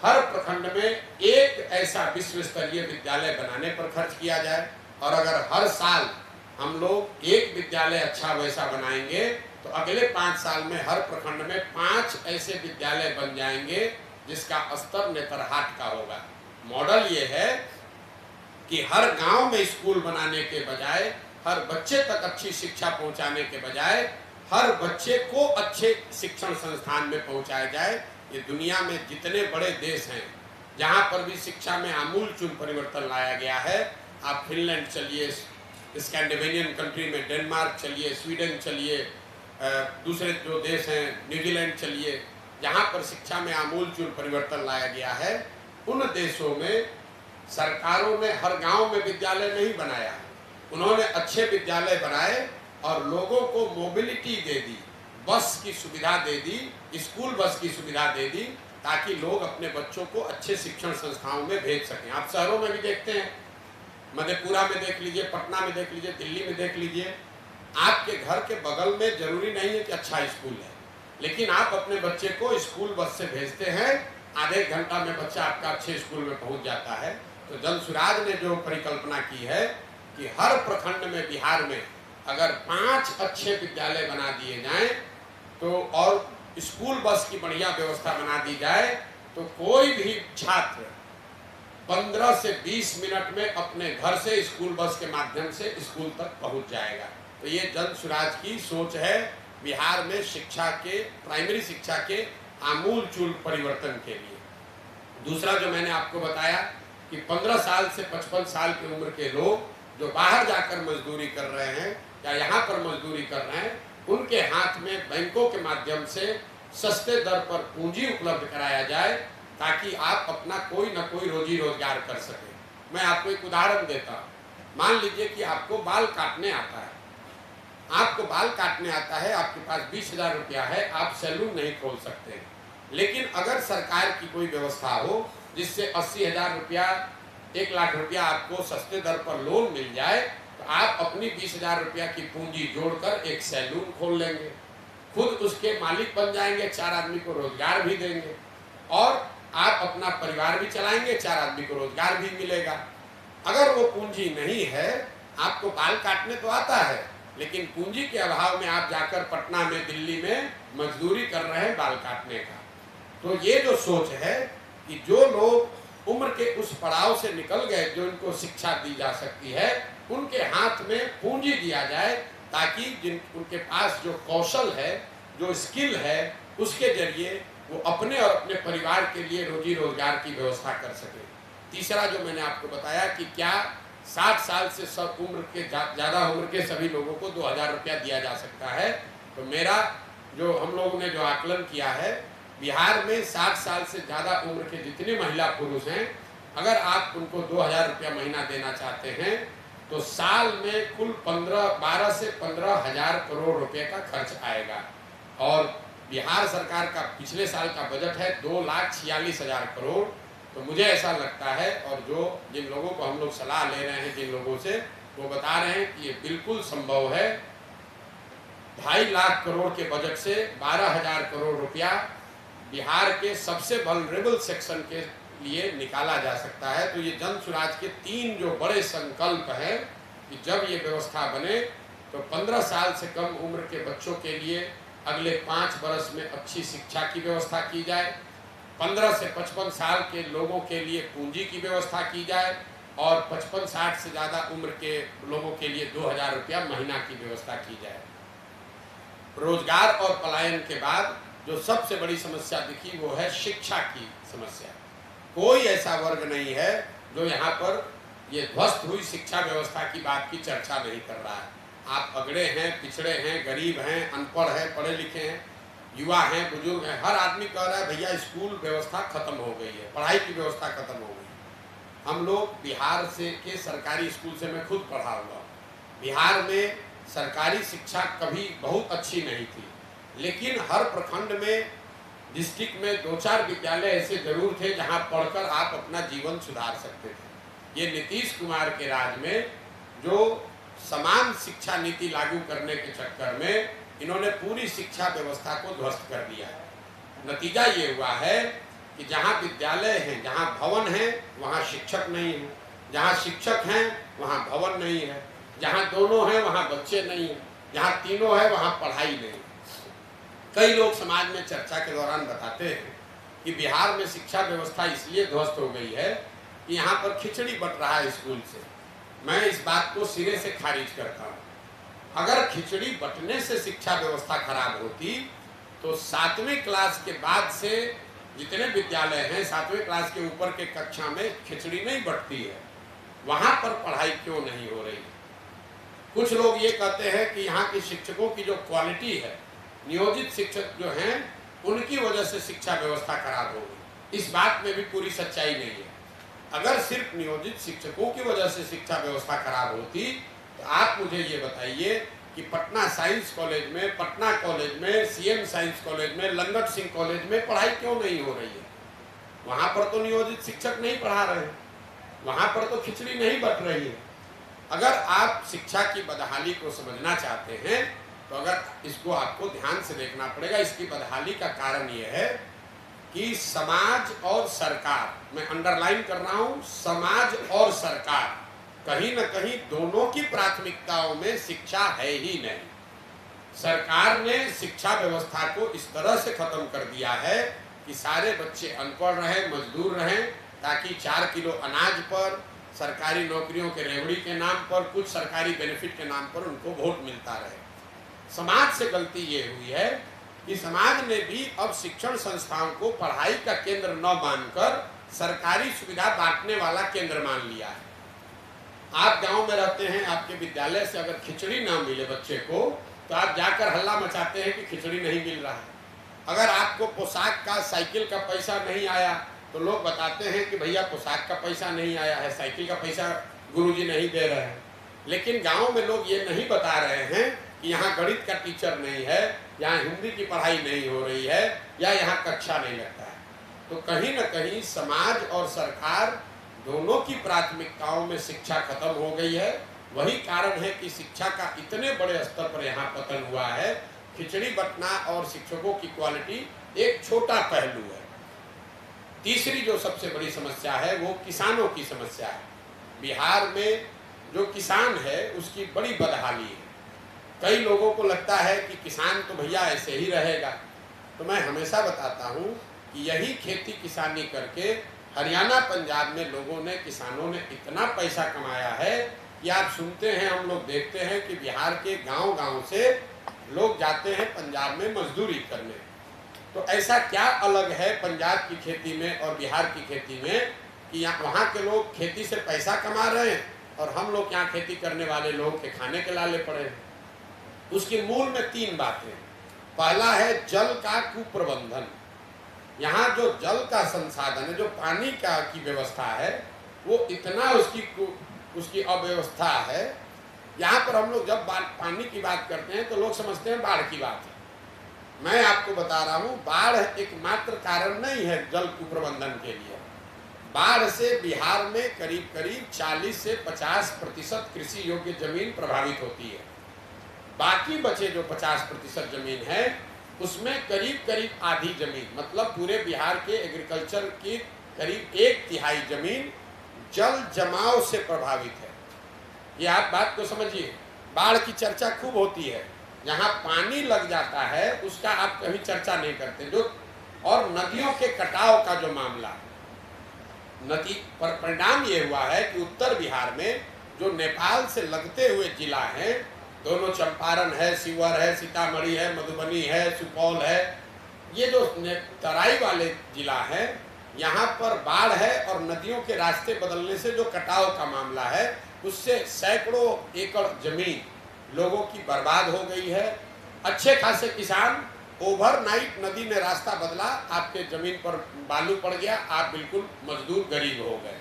हर प्रखंड में एक ऐसा विश्व स्तरीय विद्यालय बनाने पर खर्च किया जाए। और अगर हर साल हम लोग एक विद्यालय अच्छा वैसा बनाएंगे तो अगले 5 साल में हर प्रखंड में 5 ऐसे विद्यालय बन जाएंगे जिसका स्तर नेतरहाट का होगा। मॉडल ये है कि हर गांव में स्कूल बनाने के बजाय, हर बच्चे तक अच्छी शिक्षा पहुंचाने के बजाय, हर बच्चे को अच्छे शिक्षण संस्थान में पहुंचाया जाए। ये दुनिया में जितने बड़े देश हैं जहां पर भी शिक्षा में आमूलचूल परिवर्तन लाया गया है, आप फिनलैंड चलिए, स्कैंडिनेवियन कंट्री में डेनमार्क चलिए, स्वीडन चलिए, दूसरे जो देश हैं न्यूजीलैंड चलिए, जहां पर शिक्षा में आमूलचूल परिवर्तन लाया गया है, उन देशों में सरकारों ने हर गांव में विद्यालय नहीं बनाया, उन्होंने अच्छे विद्यालय बनाए और लोगों को मोबिलिटी दे दी, बस की सुविधा दे दी, स्कूल बस की सुविधा दे दी, ताकि लोग अपने बच्चों को अच्छे शिक्षण संस्थाओं में भेज सकें। आप शहरों में भी देखते हैं, मधेपुरा में देख लीजिए, पटना में देख लीजिए, दिल्ली में देख लीजिए, आपके घर के बगल में जरूरी नहीं है कि अच्छा स्कूल है, लेकिन आप अपने बच्चे को स्कूल बस से भेजते हैं, आधे घंटा में बच्चा आपका अच्छे स्कूल में पहुंच जाता है। तो जनसुराज ने जो परिकल्पना की है कि हर प्रखंड में बिहार में अगर 5 अच्छे विद्यालय बना दिए जाएं तो, और स्कूल बस की बढ़िया व्यवस्था बना दी जाए, तो कोई भी छात्र 15 से 20 मिनट में अपने घर से स्कूल बस के माध्यम से स्कूल तक पहुंच जाएगा। तो ये जनसुराज की सोच है बिहार में शिक्षा के, प्राइमरी शिक्षा के आमूलचूल परिवर्तन के लिए। दूसरा जो मैंने आपको बताया कि 15 साल से 55 साल की उम्र के लोग जो बाहर जाकर मजदूरी कर रहे हैं या यहाँ पर मजदूरी कर रहे हैं, उनके हाथ में बैंकों के माध्यम से सस्ते दर पर पूंजी उपलब्ध कराया जाए, ताकि आप अपना कोई न कोई रोजी रोजगार कर सकें। मैं आपको एक उदाहरण देता हूँ। मान लीजिए कि आपको बाल काटने आता है, आपको बाल काटने आता है, आपके पास 20,000 रुपया है, आप सैलून नहीं खोल सकते, लेकिन अगर सरकार की कोई व्यवस्था हो जिससे 80,000 रुपया, 1 लाख रुपया आपको सस्ते दर पर लोन मिल जाए, तो आप अपनी 20,000 रुपया की पूंजी जोड़कर एक सैलून खोल लेंगे, खुद उसके मालिक बन जाएंगे, 4 आदमी को रोजगार भी देंगे और आप अपना परिवार भी चलाएंगे, 4 आदमी को रोजगार भी मिलेगा। अगर वो पूंजी नहीं है, आपको बाल काटने तो आता है, लेकिन पूंजी के अभाव में आप जाकर पटना में, दिल्ली में मजदूरी कर रहे हैं बाल काटने का। तो ये जो सोच है कि जो लोग उम्र के उस पड़ाव से निकल गए, जो उनको शिक्षा दी जा सकती है, उनके हाथ में पूंजी दिया जाए, ताकि जिन उनके पास जो कौशल है, जो स्किल है, उसके जरिए वो अपने और अपने परिवार के लिए रोजी रोजगार की व्यवस्था कर सके। तीसरा जो मैंने आपको बताया कि क्या 60 साल से सब उम्र के ज़्यादा उम्र के सभी लोगों को 2000 रुपया दिया जा सकता है। तो मेरा जो हम लोगों ने जो आकलन किया है, बिहार में 60 साल से ज़्यादा उम्र के जितने महिला पुरुष हैं, अगर आप उनको 2000 रुपया महीना देना चाहते हैं तो साल में कुल 12 से 15,000 करोड़ रुपए का खर्च आएगा। और बिहार सरकार का पिछले साल का बजट है 2,46,000 करोड़, तो मुझे ऐसा लगता है, और जिन लोगों को हम लोग सलाह ले रहे हैं, जिन लोगों से, वो बता रहे हैं कि ये बिल्कुल संभव है। 2.5 लाख करोड़ के बजट से 12,000 करोड़ रुपया बिहार के सबसे वल्नरेबल सेक्शन के लिए निकाला जा सकता है। तो ये जन सुराज के 3 जो बड़े संकल्प हैं कि जब ये व्यवस्था बने तो 15 साल से कम उम्र के बच्चों के लिए अगले 5 वर्ष में अच्छी शिक्षा की व्यवस्था की जाए, 15 से 55 साल के लोगों के लिए पूंजी की व्यवस्था की जाए, और 55-60 से ज़्यादा उम्र के लोगों के लिए 2,000 रुपया महीना की व्यवस्था की जाए। रोजगार और पलायन के बाद जो सबसे बड़ी समस्या दिखी वो है शिक्षा की समस्या। कोई ऐसा वर्ग नहीं है जो यहाँ पर ये ध्वस्त हुई शिक्षा व्यवस्था की बात की चर्चा नहीं कर रहा है। आप अगड़े हैं, पिछड़े हैं, गरीब हैं, अनपढ़ हैं, पढ़े लिखे हैं, युवा हैं, बुजुर्ग हैं, हर आदमी कह रहा है भैया स्कूल व्यवस्था खत्म हो गई है, पढ़ाई की व्यवस्था खत्म हो गई है। हम लोग बिहार से के सरकारी स्कूल से मैं खुद पढ़ा हुआ। बिहार में सरकारी शिक्षा कभी बहुत अच्छी नहीं थी, लेकिन हर प्रखंड में, डिस्ट्रिक्ट में 2-4 विद्यालय ऐसे जरूर थे जहां पढ़कर आप अपना जीवन सुधार सकते थे। ये नीतीश कुमार के राज में जो समान शिक्षा नीति लागू करने के चक्कर में इन्होंने पूरी शिक्षा व्यवस्था को ध्वस्त कर दिया है। नतीजा ये हुआ है कि जहाँ विद्यालय हैं, जहाँ भवन हैं, वहाँ शिक्षक नहीं है, जहाँ शिक्षक हैं वहाँ भवन नहीं है, जहाँ दोनों हैं वहाँ बच्चे नहीं हैं, जहाँ तीनों है वहाँ पढ़ाई नहीं है। कई लोग समाज में चर्चा के दौरान बताते हैं कि बिहार में शिक्षा व्यवस्था इसलिए ध्वस्त हो गई है कि यहाँ पर खिचड़ी बट रहा है स्कूल से। मैं इस बात को सिरे से खारिज करता हूँ। अगर खिचड़ी बटने से शिक्षा व्यवस्था खराब होती तो 7वीं क्लास के बाद से जितने विद्यालय हैं, 7वीं क्लास के ऊपर के कक्षा में खिचड़ी नहीं बटती है, वहाँ पर पढ़ाई क्यों नहीं हो रही? कुछ लोग ये कहते हैं कि यहाँ के शिक्षकों की जो क्वालिटी है, नियोजित शिक्षक जो हैं, उनकी वजह से शिक्षा व्यवस्था खराब हो गई। इस बात में भी पूरी सच्चाई नहीं है। अगर सिर्फ नियोजित शिक्षकों की वजह से शिक्षा व्यवस्था खराब होती तो आप मुझे ये बताइए कि पटना साइंस कॉलेज में, पटना कॉलेज में, सीएम साइंस कॉलेज में, लंगट सिंह कॉलेज में पढ़ाई क्यों नहीं हो रही है? वहाँ पर तो नियोजित शिक्षक नहीं पढ़ा रहे हैं, वहाँ पर तो खिचड़ी नहीं बट रही है। अगर आप शिक्षा की बदहाली को समझना चाहते हैं तो अगर इसको आपको ध्यान से देखना पड़ेगा। इसकी बदहाली का कारण यह है कि समाज और सरकार, मैं अंडरलाइन कर रहा हूं, समाज और सरकार कहीं न कहीं दोनों की प्राथमिकताओं में शिक्षा है ही नहीं। सरकार ने शिक्षा व्यवस्था को इस तरह से खत्म कर दिया है कि सारे बच्चे अनपढ़ रहें, मजदूर रहें, ताकि 4 किलो अनाज पर, सरकारी नौकरियों के रेवड़ी के नाम पर, कुछ सरकारी बेनिफिट के नाम पर उनको वोट मिलता रहे। समाज से गलती ये हुई है कि समाज ने भी अब शिक्षण संस्थाओं को पढ़ाई का केंद्र न मानकर सरकारी सुविधा बांटने वाला केंद्र मान लिया है। आप गांव में रहते हैं, आपके विद्यालय से अगर खिचड़ी ना मिले बच्चे को तो आप जाकर हल्ला मचाते हैं कि खिचड़ी नहीं मिल रहा है। अगर आपको पोशाक का, साइकिल का पैसा नहीं आया तो लोग बताते हैं कि भैया पोशाक का पैसा नहीं आया है, साइकिल का पैसा गुरुजी नहीं दे रहे हैं। लेकिन गाँव में लोग ये नहीं बता रहे हैं कि यहाँ गणित का टीचर नहीं है, यहाँ हिंदी की पढ़ाई नहीं हो रही है, या यहाँ कक्षा नहीं लगता है। तो कहीं न कहीं समाज और सरकार दोनों की प्राथमिकताओं में शिक्षा खत्म हो गई है। वही कारण है कि शिक्षा का इतने बड़े स्तर पर यहाँ पतन हुआ है। खिचड़ी बंटना और शिक्षकों की क्वालिटी एक छोटा पहलू है। तीसरी जो सबसे बड़ी समस्या है वो किसानों की समस्या है। बिहार में जो किसान है उसकी बड़ी बदहाली है। कई लोगों को लगता है कि किसान तो भैया ऐसे ही रहेगा। तो मैं हमेशा बताता हूँ कि यही खेती किसानी करके हरियाणा, पंजाब में लोगों ने, किसानों ने इतना पैसा कमाया है कि आप सुनते हैं, हम लोग देखते हैं कि बिहार के गांव-गांव से लोग जाते हैं पंजाब में मजदूरी करने। तो ऐसा क्या अलग है पंजाब की खेती में और बिहार की खेती में कि वहाँ के लोग खेती से पैसा कमा रहे हैं और हम लोग यहाँ खेती करने वाले लोग के खाने के लाले पड़े हैं? उसके मूल में 3 बातें। पहला है जल का कुप्रबंधन। यहाँ जो जल का संसाधन है, जो पानी का की व्यवस्था है, वो इतना उसकी अव्यवस्था है। यहाँ पर हम लोग जब पानी की बात करते हैं तो लोग समझते हैं बाढ़ की बात है। मैं आपको बता रहा हूँ, बाढ़ एकमात्र कारण नहीं है जल कुप्रबंधन के लिए। बाढ़ से बिहार में करीब करीब 40 से 50% कृषि योग्य जमीन प्रभावित होती है। बाकी बचे जो 50% जमीन है उसमें करीब करीब आधी जमीन, मतलब पूरे बिहार के एग्रीकल्चर की करीब 1/3 जमीन जल जमाव से प्रभावित है। ये आप बात को समझिए। बाढ़ की चर्चा खूब होती है, जहाँ पानी लग जाता है उसका आप कभी चर्चा नहीं करते। जो और नदियों के कटाव का जो मामला, नदी पर परिणाम ये हुआ है कि उत्तर बिहार में जो नेपाल से लगते हुए जिला हैं, दोनों चंपारण है, शिवहर है, सीतामढ़ी है, मधुबनी है, सुपौल है, ये जो तराई वाले जिला हैं, यहाँ पर बाढ़ है और नदियों के रास्ते बदलने से जो कटाव का मामला है उससे सैकड़ों एकड़ जमीन लोगों की बर्बाद हो गई है। अच्छे खासे किसान, ओवरनाइट नदी ने रास्ता बदला, आपके जमीन पर बालू पड़ गया, आप बिल्कुल मजदूर गरीब हो गए।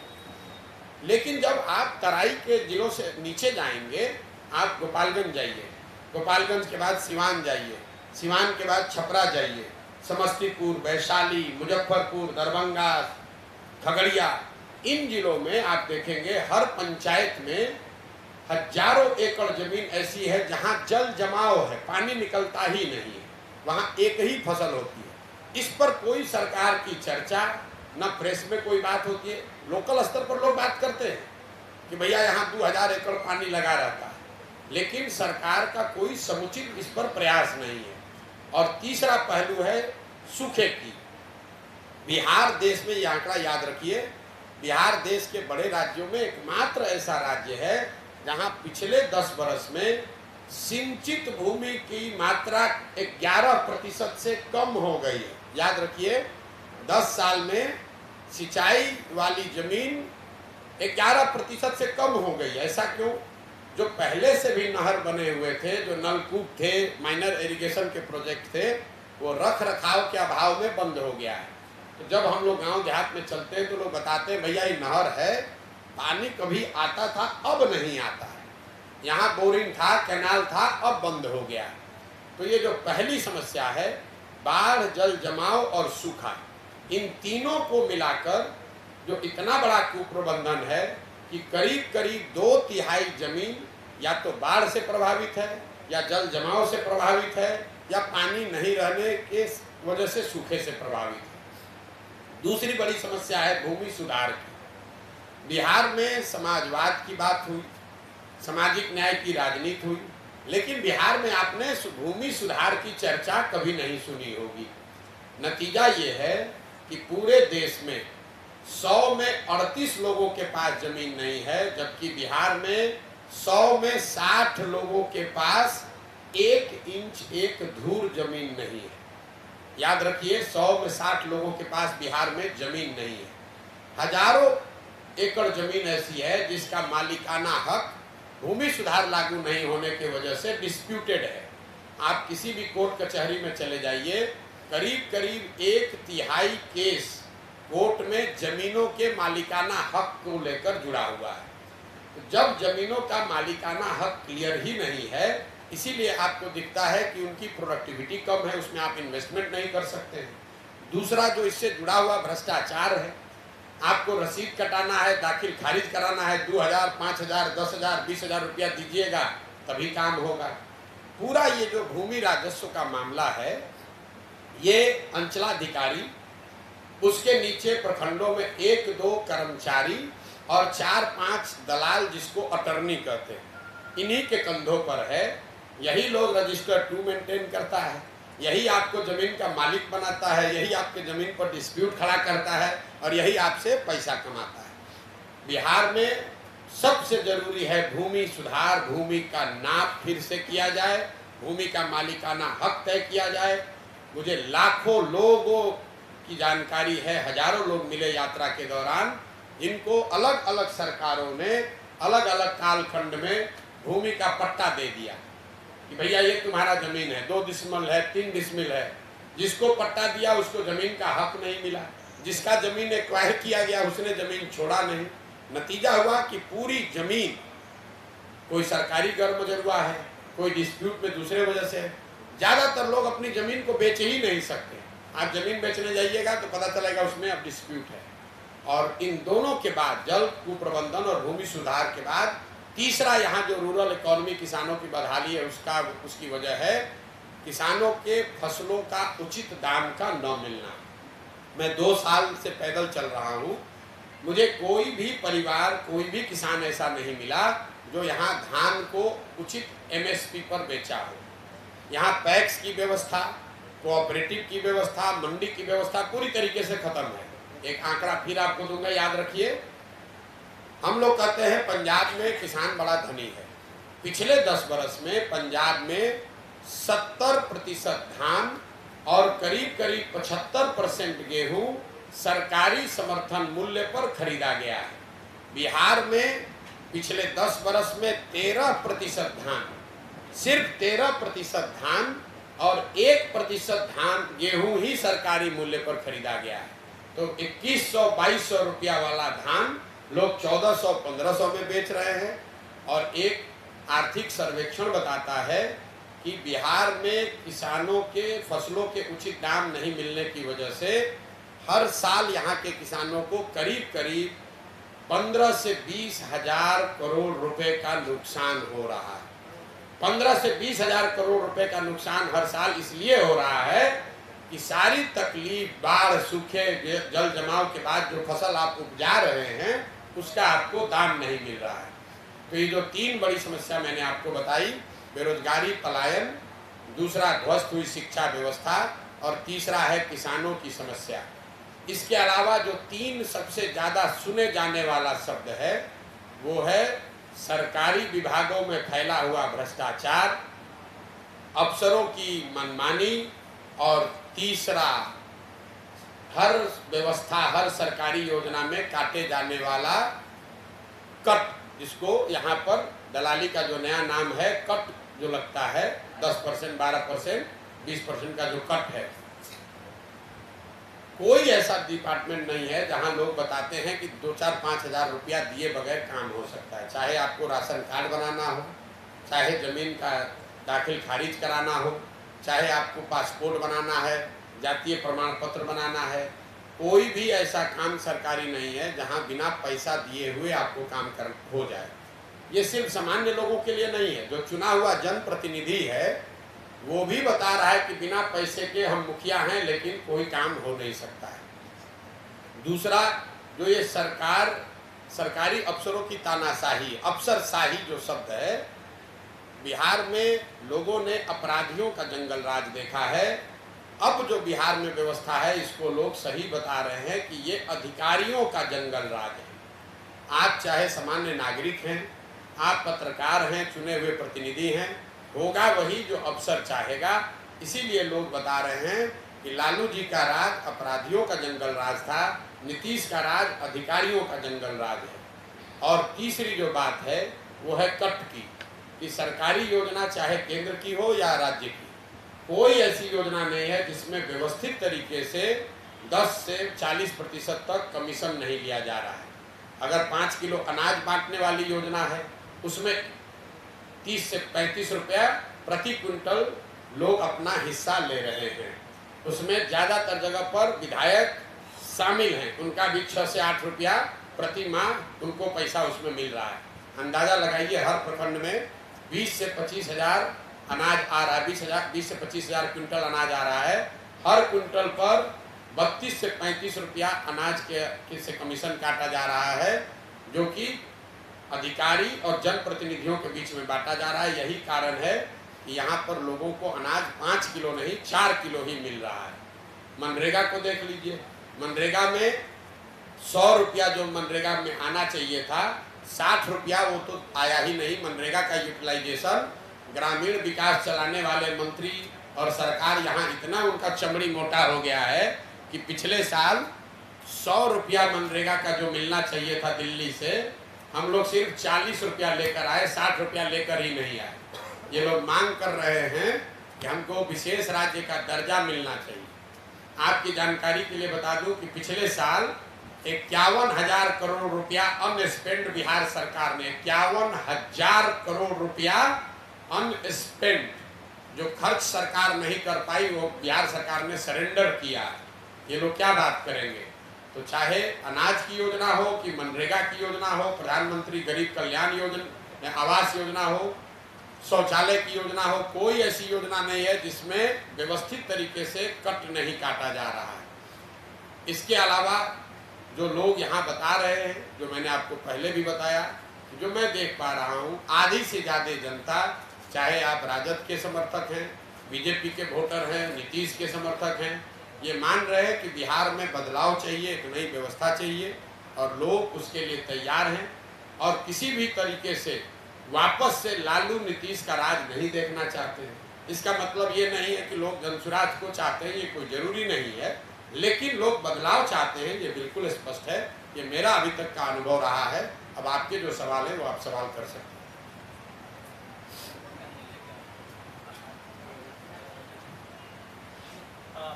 लेकिन जब आप तराई के जिलों से नीचे जाएंगे, आप गोपालगंज जाइए, गोपालगंज के बाद सिवान जाइए, सिवान के बाद छपरा जाइए, समस्तीपुर, वैशाली, मुजफ्फरपुर, दरभंगा, खगड़िया, इन जिलों में आप देखेंगे हर पंचायत में हजारों एकड़ जमीन ऐसी है जहां जल जमाव है, पानी निकलता ही नहीं है, वहां एक ही फसल होती है। इस पर कोई सरकार की चर्चा, न प्रेस में कोई बात होती है। लोकल स्तर पर लोग बात करते हैं कि भैया यहाँ 2000 एकड़ पानी लगा रहता है, लेकिन सरकार का कोई समुचित इस पर प्रयास नहीं है। और तीसरा पहलू है सूखे की। बिहार देश में, ये आंकड़ा याद रखिए, बिहार देश के बड़े राज्यों में एकमात्र ऐसा राज्य है जहां पिछले 10 वर्ष में सिंचित भूमि की मात्रा 11% से कम हो गई है। याद रखिए, 10 साल में सिंचाई वाली जमीन 11% से कम हो गई। ऐसा क्यों? जो पहले से भी नहर बने हुए थे, जो नलकूप थे, माइनर इरिगेशन के प्रोजेक्ट थे, वो रख रखाव के अभाव में बंद हो गया है। तो जब हम लोग गांव देहात में चलते हैं तो लोग बताते हैं भैया ये नहर है, पानी कभी आता था अब नहीं आता है, यहाँ बोरिंग था, कैनाल था, अब बंद हो गया। तो ये जो पहली समस्या है, बाढ़, जल जमाव और सूखा, इन तीनों को मिलाकर जो इतना बड़ा कुप्रबंधन है कि करीब करीब 2/3 जमीन या तो बाढ़ से प्रभावित है, या जल जमाव से प्रभावित है, या पानी नहीं रहने के वजह से सूखे से प्रभावित है। दूसरी बड़ी समस्या है भूमि सुधार की। बिहार में समाजवाद की बात हुई, सामाजिक न्याय की राजनीति हुई, लेकिन बिहार में आपने भूमि सुधार की चर्चा कभी नहीं सुनी होगी। नतीजा ये है कि पूरे देश में 100 में 38 लोगों के पास जमीन नहीं है, जबकि बिहार में 100 में 60 लोगों के पास 1 इंच 1 धूर जमीन नहीं है। याद रखिए, 100 में 60 लोगों के पास बिहार में जमीन नहीं है। हजारों एकड़ जमीन ऐसी है जिसका मालिकाना हक भूमि सुधार लागू नहीं होने की वजह से डिस्प्यूटेड है। आप किसी भी कोर्ट कचहरी में चले जाइए, करीब करीब 1/3 केस कोर्ट में जमीनों के मालिकाना हक को लेकर जुड़ा हुआ है। तो जब जमीनों का मालिकाना हक क्लियर ही नहीं है, इसीलिए आपको दिखता है कि उनकी प्रोडक्टिविटी कम है, उसमें आप इन्वेस्टमेंट नहीं कर सकते हैं। दूसरा जो इससे जुड़ा हुआ भ्रष्टाचार है, आपको रसीद कटाना है, दाखिल खारिज कराना है, 2000, 5000, 10,000, 20,000 रुपया दीजिएगा तभी काम होगा। पूरा ये जो भूमि राजस्व का मामला है, ये अंचलाधिकारी, उसके नीचे प्रखंडों में 1-2 कर्मचारी और 4-5 दलाल, जिसको अटर्नी कहते हैं, इन्हीं के कंधों पर है। यही लोग रजिस्टर 2 मेंटेन करता है, यही आपको जमीन का मालिक बनाता है, यही आपके जमीन पर डिस्प्यूट खड़ा करता है और यही आपसे पैसा कमाता है। बिहार में सबसे जरूरी है भूमि सुधार, भूमि का नाप फिर से किया जाए, भूमि का मालिकाना हक तय किया जाए। मुझे लाखों लोगों की जानकारी है, हजारों लोग मिले यात्रा के दौरान, इनको अलग अलग सरकारों ने अलग अलग कालखंड में भूमि का पट्टा दे दिया कि भैया ये तुम्हारा जमीन है, 2 डिसमिल है, 3 डिसमिल है। जिसको पट्टा दिया उसको जमीन का हक नहीं मिला, जिसका जमीन एक्वायर किया गया उसने जमीन छोड़ा नहीं। नतीजा हुआ कि पूरी जमीन, कोई सरकारी गैरमजरूआ है, कोई डिस्प्यूट में दूसरे वजह से है। ज़्यादातर लोग अपनी ज़मीन को बेच ही नहीं सकते। आप ज़मीन बेचने जाइएगा तो पता चलेगा उसमें अब डिस्प्यूट है। और इन दोनों के बाद जल कुप्रबंधन और भूमि सुधार के बाद तीसरा यहाँ जो रूरल इकोनॉमी किसानों की बदहाली है उसकी वजह है किसानों के फसलों का उचित दाम का न मिलना। मैं 2 साल से पैदल चल रहा हूँ, मुझे कोई भी परिवार कोई भी किसान ऐसा नहीं मिला जो यहाँ धान को उचित एमएसपी पर बेचा हो। यहाँ पैक्स की व्यवस्था, कोऑपरेटिव की व्यवस्था, मंडी की व्यवस्था पूरी तरीके से खत्म है। एक आंकड़ा फिर आपको दूंगा, याद रखिए। हम लोग कहते हैं पंजाब में किसान बड़ा धनी है। पिछले 10 वर्ष में पंजाब में 70% धान और करीब करीब 75% गेहूं सरकारी समर्थन मूल्य पर खरीदा गया है। बिहार में पिछले 10 वर्ष में 13% धान, सिर्फ 13% धान और 1% धान गेहूं ही सरकारी मूल्य पर खरीदा गया है। तो 2100-2200 रुपया वाला धान लोग 1400-1500 में बेच रहे हैं। और एक आर्थिक सर्वेक्षण बताता है कि बिहार में किसानों के फसलों के उचित दाम नहीं मिलने की वजह से हर साल यहाँ के किसानों को करीब करीब 15 से 20 हजार करोड़ रुपए का नुकसान हो रहा है। 15 से 20 हजार करोड़ रुपए का नुकसान हर साल इसलिए हो रहा है कि सारी तकलीफ, बाढ़, सूखे, जल जमाव के बाद जो फसल आप उपजा रहे हैं उसका आपको दाम नहीं मिल रहा है। तो ये जो 3 बड़ी समस्या मैंने आपको बताई, बेरोजगारी, पलायन, दूसरा ध्वस्त हुई शिक्षा व्यवस्था और तीसरा है किसानों की समस्या। इसके अलावा जो 3 सबसे ज़्यादा सुने जाने वाला शब्द है वो है सरकारी विभागों में फैला हुआ भ्रष्टाचार, अफसरों की मनमानी और तीसरा हर व्यवस्था, हर सरकारी योजना में काटे जाने वाला कट, जिसको यहाँ पर दलाली का जो नया नाम है कट जो लगता है 10%, 12%, 20% का जो कट है। कोई ऐसा डिपार्टमेंट नहीं है जहां लोग बताते हैं कि 2-4-5 हजार रुपया दिए बगैर काम हो सकता है। चाहे आपको राशन कार्ड बनाना हो, चाहे जमीन का दाखिल खारिज कराना हो, चाहे आपको पासपोर्ट बनाना है, जातीय प्रमाण पत्र बनाना है, कोई भी ऐसा काम सरकारी नहीं है जहां बिना पैसा दिए हुए आपको काम कर हो जाए। ये सिर्फ सामान्य लोगों के लिए नहीं है, जो चुना हुआ जनप्रतिनिधि है वो भी बता रहा है कि बिना पैसे के हम मुखिया हैं लेकिन कोई काम हो नहीं सकता है। दूसरा, जो ये सरकारी अफसरों की तानाशाही, अफसरशाही जो शब्द है, बिहार में लोगों ने अपराधियों का जंगल राज देखा है। अब जो बिहार में व्यवस्था है इसको लोग सही बता रहे हैं कि ये अधिकारियों का जंगल राज है। आप चाहे सामान्य नागरिक हैं, आप पत्रकार हैं, चुने हुए प्रतिनिधि हैं, होगा वही जो अफसर चाहेगा। इसीलिए लोग बता रहे हैं कि लालू जी का राज अपराधियों का जंगल राज था, नीतीश का राज अधिकारियों का जंगल राज है। और तीसरी जो बात है वो है कट की, कि सरकारी योजना चाहे केंद्र की हो या राज्य की, कोई ऐसी योजना नहीं है जिसमें व्यवस्थित तरीके से 10 से 40% तक कमीशन नहीं लिया जा रहा है। अगर 5 किलो अनाज बांटने वाली योजना है उसमें 30 से 35 रुपया प्रति क्विंटल लोग अपना हिस्सा ले रहे हैं। उसमें ज़्यादातर जगह पर विधायक शामिल हैं, उनका भी 6 से 8 रुपया प्रति माह उनको पैसा उसमें मिल रहा है। अंदाज़ा लगाइए, हर प्रखंड में 20 से 25 हजार अनाज आ रहा है, 20 से 25 हजार क्विंटल अनाज आ रहा है। हर क्विंटल पर 32 से 35 रुपया अनाज के से कमीशन काटा जा रहा है, जो कि अधिकारी और जनप्रतिनिधियों के बीच में बांटा जा रहा है। यही कारण है कि यहाँ पर लोगों को अनाज 5 किलो नहीं 4 किलो ही मिल रहा है। मनरेगा को देख लीजिए, मनरेगा में 100 रुपया जो मनरेगा में आना चाहिए था, 60 रुपया वो तो आया ही नहीं। मनरेगा का यूटिलाइजेशन, ग्रामीण विकास चलाने वाले मंत्री और सरकार यहाँ इतना उनका चमड़ी मोटा हो गया है कि पिछले साल 100 रुपया मनरेगा का जो मिलना चाहिए था दिल्ली से, हम लोग सिर्फ 40 रुपया लेकर आए, 60 रुपया लेकर ही नहीं आए। ये लोग मांग कर रहे हैं कि हमको विशेष राज्य का दर्जा मिलना चाहिए। आपकी जानकारी के लिए बता दूं कि पिछले साल 51,000 करोड़ रुपया अनस्पेंड बिहार सरकार ने, 51,000 करोड़ रुपया अनस्पेंड, जो खर्च सरकार नहीं कर पाई वो बिहार सरकार ने सरेंडर किया। ये लोग क्या बात करेंगे? तो चाहे अनाज की योजना हो कि मनरेगा की योजना हो, प्रधानमंत्री गरीब कल्याण योजना, आवास योजना हो, शौचालय की योजना हो, कोई ऐसी योजना नहीं है जिसमें व्यवस्थित तरीके से कट नहीं काटा जा रहा है। इसके अलावा जो लोग यहाँ बता रहे हैं, जो मैंने आपको पहले भी बताया, जो मैं देख पा रहा हूँ, आधी से ज़्यादा जनता, चाहे आप राजद के समर्थक हैं, बीजेपी के वोटर हैं, नीतीश के समर्थक हैं, ये मान रहे हैं कि बिहार में बदलाव चाहिए, एक नई व्यवस्था चाहिए और लोग उसके लिए तैयार हैं और किसी भी तरीके से वापस से लालू नीतीश का राज नहीं देखना चाहते हैं। इसका मतलब ये नहीं है कि लोग जनसुराज को चाहते हैं, ये कोई ज़रूरी नहीं है, लेकिन लोग बदलाव चाहते हैं, ये बिल्कुल स्पष्ट है। ये मेरा अभी तक का अनुभव रहा है। अब आपके जो सवाल है वो आप सवाल कर सकते हैं।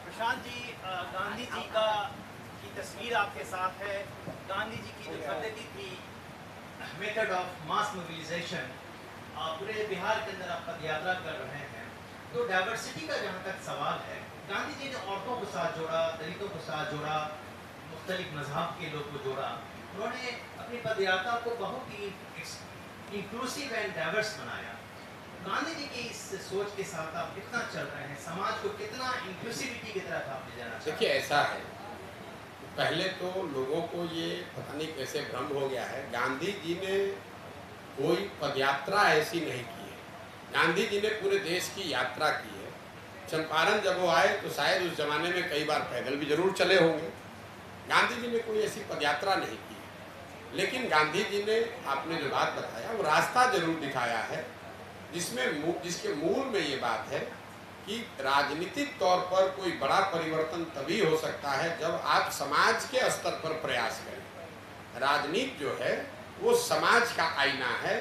प्रशांत जी, गांधी जी की तस्वीर आपके साथ है। गांधी जी की जो पद्धति थी, मेथड ऑफ मास मोबिलाइजेशन, पूरे बिहार के अंदर आप पद यात्रा कर रहे हैं। तो डाइवर्सिटी का जहाँ तक सवाल है, गांधी जी ने औरतों को साथ जोड़ा, दलितों को साथ जोड़ा, मुख्तलिफ मजहब के लोग को जोड़ा। उन्होंने अपनी पदयात्रा को बहुत ही इंक्लूसिव एंड डाइवर्स बनाया। गांधी जी की इस सोच के साथ आप कितना चल रहे हैं, समाज को कितना इंक्लूसिविटी की तरफ आप ले जाना चाहते हैं? देखिए, ऐसा है, पहले तो लोगों को ये पता नहीं कैसे भ्रम हो गया है। गांधी जी ने कोई पदयात्रा ऐसी नहीं की है। गांधी जी ने पूरे देश की यात्रा की है। चंपारण जब वो आए तो शायद उस जमाने में कई बार पैदल भी जरूर चले होंगे। गांधी जी ने कोई ऐसी पदयात्रा नहीं की है। लेकिन गांधी जी ने, आपने जो बात बताया, वो रास्ता जरूर दिखाया है, जिसके मूल में ये बात है कि राजनीतिक तौर पर कोई बड़ा परिवर्तन तभी हो सकता है जब आप समाज के स्तर पर प्रयास करें। राजनीति जो है वो समाज का आईना है।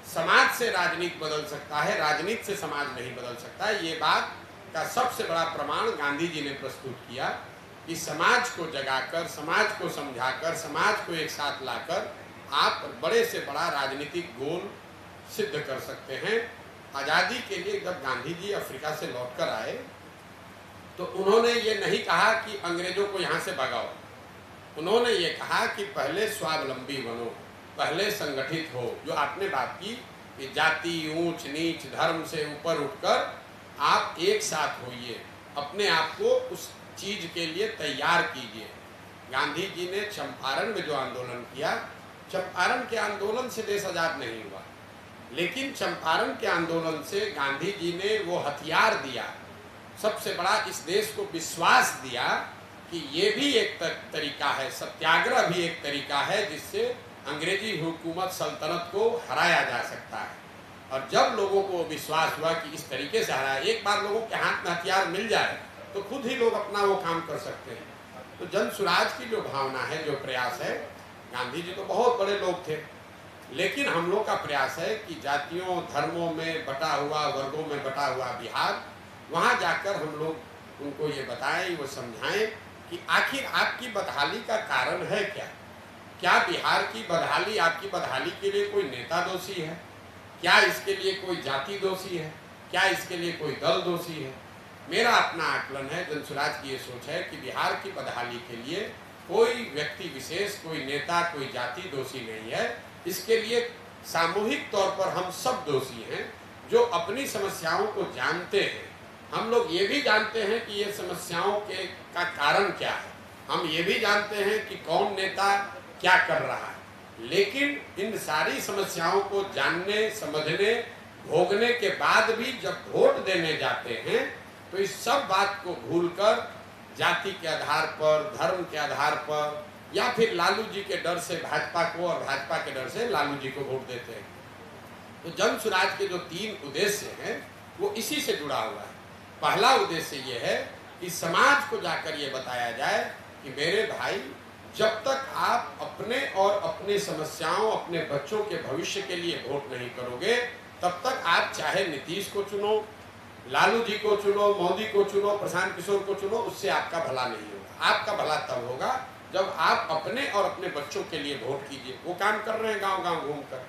समाज से राजनीति बदल सकता है, राजनीति से समाज नहीं बदल सकता है। ये बात का सबसे बड़ा प्रमाण गांधी जी ने प्रस्तुत किया कि समाज को जगाकर, समाज को समझाकर, समाज को एक साथ लाकर आप बड़े से बड़ा राजनीतिक गोल सिद्ध कर सकते हैं। आज़ादी के लिए जब गांधी जी अफ्रीका से लौटकर आए तो उन्होंने ये नहीं कहा कि अंग्रेजों को यहाँ से भगाओ। उन्होंने ये कहा कि पहले स्वावलंबी बनो, पहले संगठित हो। जो आपने बात की कि जाति, ऊंच नीच, धर्म से ऊपर उठकर आप एक साथ होइए, अपने आप को उस चीज़ के लिए तैयार कीजिए। गांधी जी ने चंपारण में जो आंदोलन किया, चंपारण के आंदोलन से देश आज़ाद नहीं हुआ, लेकिन चंपारण के आंदोलन से गांधी जी ने वो हथियार दिया, सबसे बड़ा इस देश को विश्वास दिया कि ये भी एक तरीका है, सत्याग्रह भी एक तरीका है जिससे अंग्रेजी हुकूमत सल्तनत को हराया जा सकता है। और जब लोगों को विश्वास हुआ कि इस तरीके से हराया, एक बार लोगों के हाथ में हथियार मिल जाए तो खुद ही लोग अपना वो काम कर सकते हैं। तो जन सुराज की जो भावना है, जो प्रयास है, गांधी जी तो बहुत बड़े लोग थे, लेकिन हम लोग का प्रयास है कि जातियों, धर्मों में बटा हुआ, वर्गों में बटा हुआ बिहार, वहाँ जाकर हम लोग उनको ये बताएं, वो समझाएं कि आखिर आपकी बदहाली का कारण है क्या। क्या बिहार की बदहाली, आपकी बदहाली के लिए कोई नेता दोषी है? क्या इसके लिए कोई जाति दोषी है? क्या इसके लिए कोई दल दोषी है? मेरा अपना आकलन है, जनसुराज की ये सोच है कि बिहार की बदहाली के लिए कोई व्यक्ति विशेष, कोई नेता, कोई जाति दोषी नहीं है। इसके लिए सामूहिक तौर पर हम सब दोषी हैं जो अपनी समस्याओं को जानते हैं। हम लोग ये भी जानते हैं कि ये समस्याओं का कारण क्या है, हम ये भी जानते हैं कि कौन नेता क्या कर रहा है, लेकिन इन सारी समस्याओं को जानने, समझने, भोगने के बाद भी जब वोट देने जाते हैं तो इस सब बात को भूलकर जाति के आधार पर, धर्म के आधार पर, या फिर लालू जी के डर से भाजपा को और भाजपा के डर से लालू जी को वोट देते हैं। तो जन सुराज के जो 3 उद्देश्य हैं वो इसी से जुड़ा हुआ है। पहला उद्देश्य ये है कि समाज को जाकर ये बताया जाए कि मेरे भाई, जब तक आप अपने और अपनी समस्याओं, अपने बच्चों के भविष्य के लिए वोट नहीं करोगे, तब तक आप चाहे नीतीश को चुनो, लालू जी को चुनो, मोदी को चुनो, प्रशांत किशोर को चुनो, उससे आपका भला नहीं होगा। आपका भला तब होगा जब आप अपने और अपने बच्चों के लिए वोट कीजिए। वो काम कर रहे हैं गांव-गांव घूमकर।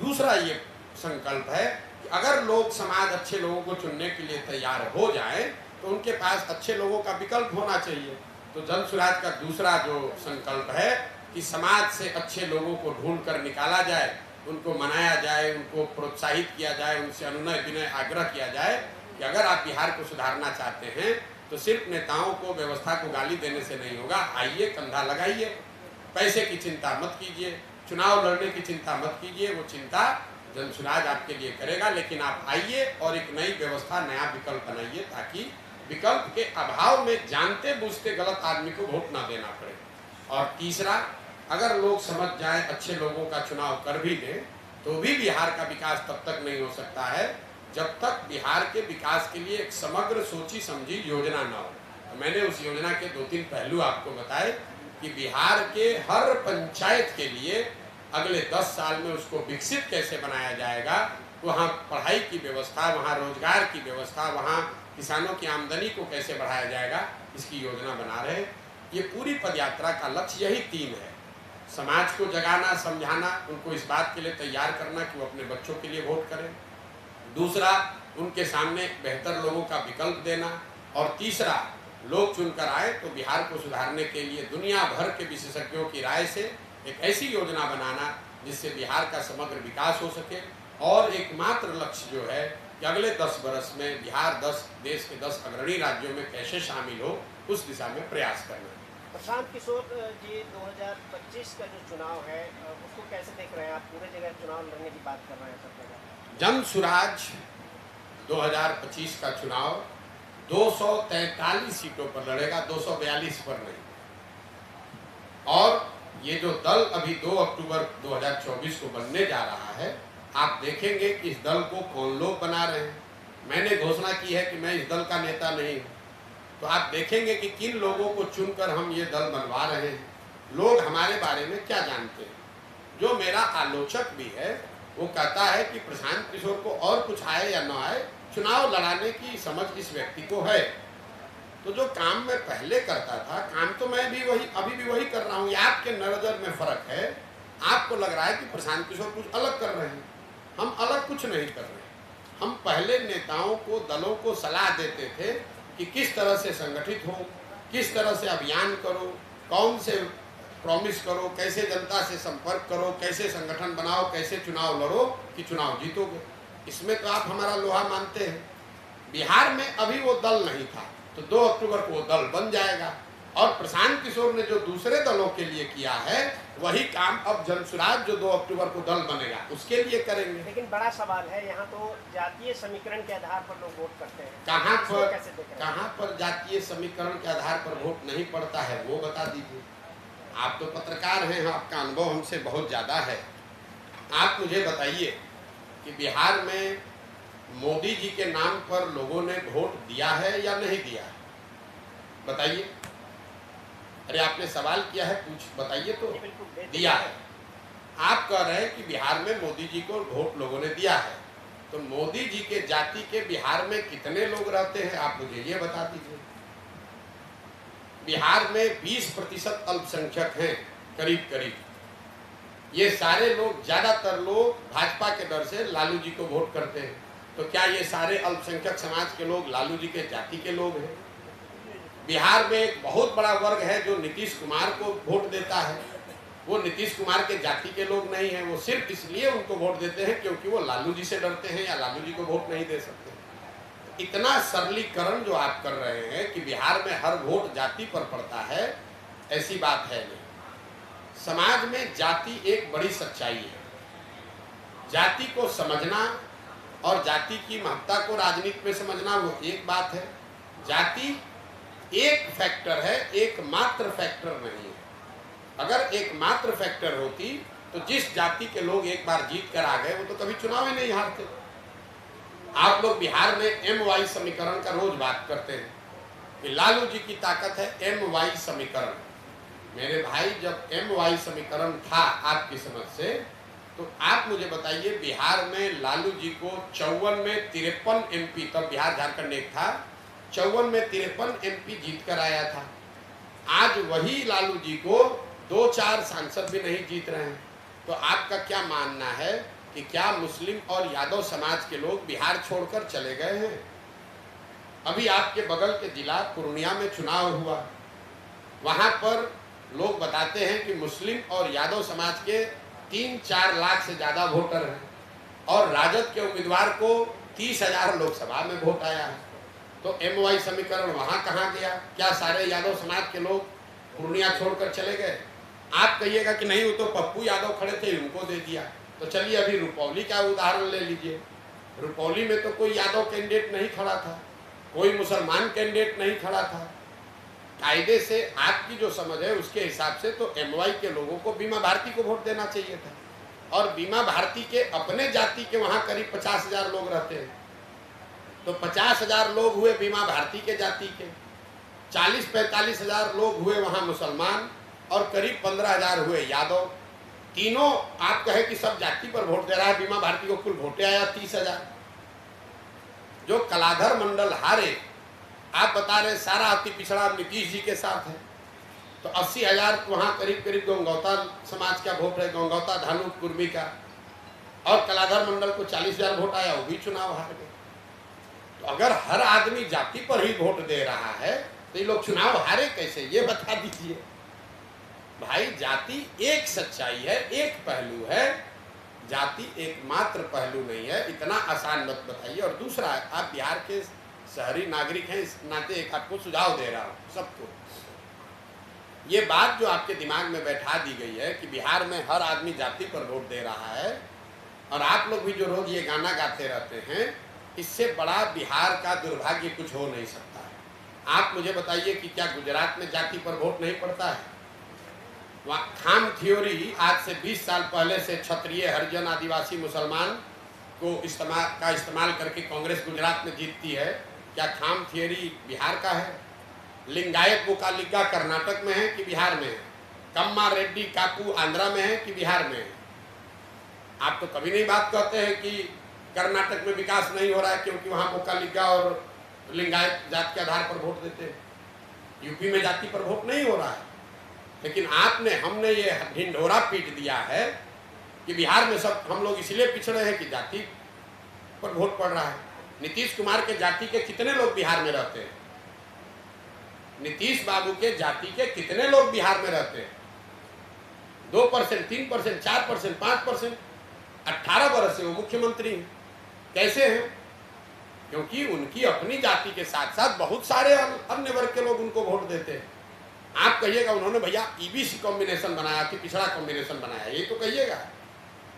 दूसरा ये संकल्प है कि अगर लोग, समाज अच्छे लोगों को चुनने के लिए तैयार हो जाए तो उनके पास अच्छे लोगों का विकल्प होना चाहिए। तो जन स्वराज का दूसरा जो संकल्प है कि समाज से अच्छे लोगों को ढूंढ कर निकाला जाए, उनको मनाया जाए, उनको प्रोत्साहित किया जाए, उनसे अनुनय विनय आग्रह किया जाए कि अगर आप बिहार को सुधारना चाहते हैं तो सिर्फ नेताओं को, व्यवस्था को गाली देने से नहीं होगा। आइए, कंधा लगाइए, पैसे की चिंता मत कीजिए, चुनाव लड़ने की चिंता मत कीजिए, वो चिंता जन स्वराज आपके लिए करेगा। लेकिन आप आइए और एक नई व्यवस्था, नया विकल्प बनाइए, ताकि विकल्प के अभाव में जानते बूझते गलत आदमी को वोट ना देना पड़े। और तीसरा, अगर लोग समझ जाएं, अच्छे लोगों का चुनाव कर भी दें, तो भी बिहार का विकास तब तक नहीं हो सकता है जब तक बिहार के विकास के लिए एक समग्र सोची समझी योजना न हो। तो मैंने उस योजना के 2-3 पहलू आपको बताए कि बिहार के हर पंचायत के लिए अगले 10 साल में उसको विकसित कैसे बनाया जाएगा, वहाँ पढ़ाई की व्यवस्था, वहाँ रोजगार की व्यवस्था, वहाँ किसानों की आमदनी को कैसे बढ़ाया जाएगा, इसकी योजना बना रहे। ये पूरी पदयात्रा का लक्ष्य यही 3 है। समाज को जगाना, समझाना, उनको इस बात के लिए तैयार करना कि वो अपने बच्चों के लिए वोट करें। दूसरा, उनके सामने बेहतर लोगों का विकल्प देना। और तीसरा, लोग चुनकर आए तो बिहार को सुधारने के लिए दुनिया भर के विशेषज्ञों की राय से एक ऐसी योजना बनाना जिससे बिहार का समग्र विकास हो सके। और एकमात्र लक्ष्य जो है कि अगले 10 वर्ष में बिहार देश के 10 अग्रणी राज्यों में कैसे शामिल हो, उस दिशा में प्रयास करना। प्रशांत किशोर जी, 2025 का जो चुनाव है उसको कैसे देख रहे हैं आप? पूरे जगह चुनाव लड़ने की बात कर रहे हैं सब जगह। जन स्वराज 2025 का चुनाव 243 सीटों पर लड़ेगा, 242 पर नहीं। और ये जो दल अभी 2 अक्टूबर 2024 को बनने जा रहा है, आप देखेंगे कि इस दल को कौन लोग बना रहे हैं। मैंने घोषणा की है कि मैं इस दल का नेता नहीं हूँ, तो आप देखेंगे कि किन लोगों को चुनकर हम ये दल बनवा रहे हैं, लोग हमारे बारे में क्या जानते हैं। जो मेरा आलोचक भी है वो कहता है कि प्रशांत किशोर को और कुछ आए या न आए, चुनाव लड़ाने की समझ इस व्यक्ति को है। तो जो काम मैं पहले करता था, काम तो मैं भी वही, अभी भी वही कर रहा हूँ। ये आपके नजर में फर्क है। आपको लग रहा है कि प्रशांत किशोर कुछ अलग कर रहे हैं, हम अलग कुछ नहीं कर रहे। हम पहले नेताओं को, दलों को सलाह देते थे कि किस तरह से संगठित हो, किस तरह से अभियान करो, कौन से प्रॉमिस करो, कैसे जनता से संपर्क करो, कैसे संगठन बनाओ, कैसे चुनाव लड़ो कि चुनाव जीतोगे। इसमें तो आप हमारा लोहा मानते हैं। बिहार में अभी वो दल नहीं था, तो 2 अक्टूबर को वो दल बन जाएगा। और प्रशांत किशोर ने जो दूसरे दलों के लिए किया है, वही काम अब जन स्वराज जो 2 अक्टूबर को दल बनेगा उसके लिए करेंगे। लेकिन बड़ा सवाल है, यहाँ तो जातीय समीकरण के आधार पर लोग वोट करते हैं। कहाँ पर जातीय समीकरण के आधार पर वोट नहीं पड़ता है, वो बता दीजिए। आप तो पत्रकार हैं, आपका अनुभव हमसे बहुत ज़्यादा है। आप मुझे बताइए कि बिहार में मोदी जी के नाम पर लोगों ने वोट दिया है या नहीं दिया है? बताइए। अरे आपने सवाल किया है, बताइए तो। दिया है। आप कह रहे हैं कि बिहार में मोदी जी को वोट लोगों ने दिया है, तो मोदी जी के जाति के बिहार में कितने लोग रहते हैं आप मुझे ये बता दीजिए। बिहार में 20% अल्पसंख्यक हैं, करीब करीब। ये सारे लोग, ज्यादातर लोग भाजपा के डर से लालू जी को वोट करते हैं। तो क्या ये सारे अल्पसंख्यक समाज के लोग लालू जी के जाति के लोग हैं? बिहार में एक बहुत बड़ा वर्ग है जो नीतीश कुमार को वोट देता है, वो नीतीश कुमार के जाति के लोग नहीं हैं। वो सिर्फ इसलिए उनको वोट देते हैं क्योंकि वो लालू जी से डरते हैं या लालू जी को वोट नहीं दे सकते। इतना सरलीकरण जो आप कर रहे हैं कि बिहार में हर वोट जाति पर पड़ता है, ऐसी बात है नहीं। समाज में जाति एक बड़ी सच्चाई है। जाति को समझना और जाति की महत्ता को राजनीति में समझना वो एक बात है। जाति एक फैक्टर है, एकमात्र फैक्टर नहीं है। अगर एकमात्र फैक्टर होती तो जिस जाति के लोग एक बार जीत कर आ गए वो तो कभी चुनाव ही नहीं हारते। आप लोग बिहार में MY समीकरण का रोज बात करते हैं कि लालू जी की ताकत है MY समीकरण। मेरे भाई, जब MY समीकरण था आपकी समझ से, तो आप मुझे बताइए बिहार में लालू जी को 54 में 53 MP, तब बिहार झारखंड एक था, 54 में 53 MP जीत कर आया था। आज वही लालू जी को 2-4 सांसद भी नहीं जीत रहे हैं। तो आपका क्या मानना है कि क्या मुस्लिम और यादव समाज के लोग बिहार छोड़कर चले गए हैं? अभी आपके बगल के जिला पूर्णिया में चुनाव हुआ, वहाँ पर लोग बताते हैं कि मुस्लिम और यादव समाज के 3-4 लाख से ज़्यादा वोटर हैं और राजद के उम्मीदवार को 30,000 लोकसभा में वोट आया है। तो MY समीकरण वहाँ कहाँ गया? क्या सारे यादव समाज के लोग पूर्णिया छोड़कर चले गए? आप कहिएगा कि नहीं, वो तो पप्पू यादव खड़े थे, उनको दे दिया। तो चलिए अभी रुपौली का उदाहरण ले लीजिए। रुपौली में तो कोई यादव कैंडिडेट नहीं खड़ा था, कोई मुसलमान कैंडिडेट नहीं खड़ा था। कायदे से आपकी जो समझ है उसके हिसाब से तो MY के लोगों को बीमा भारती को वोट देना चाहिए था, और बीमा भारती के अपने जाति के वहाँ करीब 50,000 लोग रहते हैं। तो 50,000 लोग हुए बीमा भारती के जाति के, 40-45 हज़ार लोग हुए वहाँ मुसलमान, और करीब 15,000 हुए यादव। तीनों आप कहे कि सब जाति पर वोट दे रहा है, बीमा भारती को कुल वोटे आया 30,000। जो कलाधर मंडल हारे, आप बता रहे सारा अति पिछड़ा नीतीश जी के साथ है, तो 80,000 वहाँ करीब करीब गंगौता समाज का वोट है, गंगौता धानु कुर्मी का, और कलाधर मंडल को 40,000 वोट आया, वो भी चुनाव हार गए। तो अगर हर आदमी जाति पर ही वोट दे रहा है तो ये लोग चुनाव हारे कैसे, ये बता दीजिए भाई। जाति एक सच्चाई है, एक पहलू है, जाति एकमात्र पहलू नहीं है, इतना आसान मत बताइए। और दूसरा, आप बिहार के शहरी नागरिक हैं, इस नाते एक आपको सुझाव दे रहा हूँ सबको। ये बात जो आपके दिमाग में बैठा दी गई है कि बिहार में हर आदमी जाति पर वोट दे रहा है, और आप लोग भी जो रोज ये गाना गाते रहते हैं, इससे बड़ा बिहार का दुर्भाग्य कुछ हो नहीं सकता है। आप मुझे बताइए कि क्या गुजरात में जाति पर वोट नहीं पड़ता है? वहाँ खाम थ्योरी आज से 20 साल पहले से क्षत्रिय, हरिजन, आदिवासी, मुसलमान को इस्तेमाल करके कांग्रेस गुजरात में जीतती है। क्या खाम थियरी बिहार का है? लिंगायत बुकालिका कर्नाटक में है कि बिहार में है? कम्मा रेड्डी काकू आंध्रा में है कि बिहार में है? आप तो कभी नहीं बात कहते हैं कि कर्नाटक में विकास नहीं हो रहा है क्योंकि वहाँ बुकालिका और लिंगायत जाति के आधार पर वोट देते हैं। यूपी में जाति पर वोट नहीं हो रहा है, लेकिन हमने ये ढिंढोरा पीट दिया है कि बिहार में सब हम लोग इसलिए पिछड़े हैं कि जाति पर वोट पड़ रहा है। नीतीश कुमार के जाति के कितने लोग बिहार में रहते हैं? नीतीश बाबू के जाति के कितने लोग बिहार में रहते हैं? 2%, 3%, 4%, 5%। 18 वर्ष से वो मुख्यमंत्री हैं। कैसे हैं? क्योंकि उनकी अपनी जाति के साथ साथ बहुत सारे अन्य वर्ग के लोग उनको वोट देते हैं। आप कहिएगा उन्होंने भैया EBC कॉम्बिनेशन बनाया, अति पिछड़ा कॉम्बिनेशन बनाया, ये तो कहिएगा।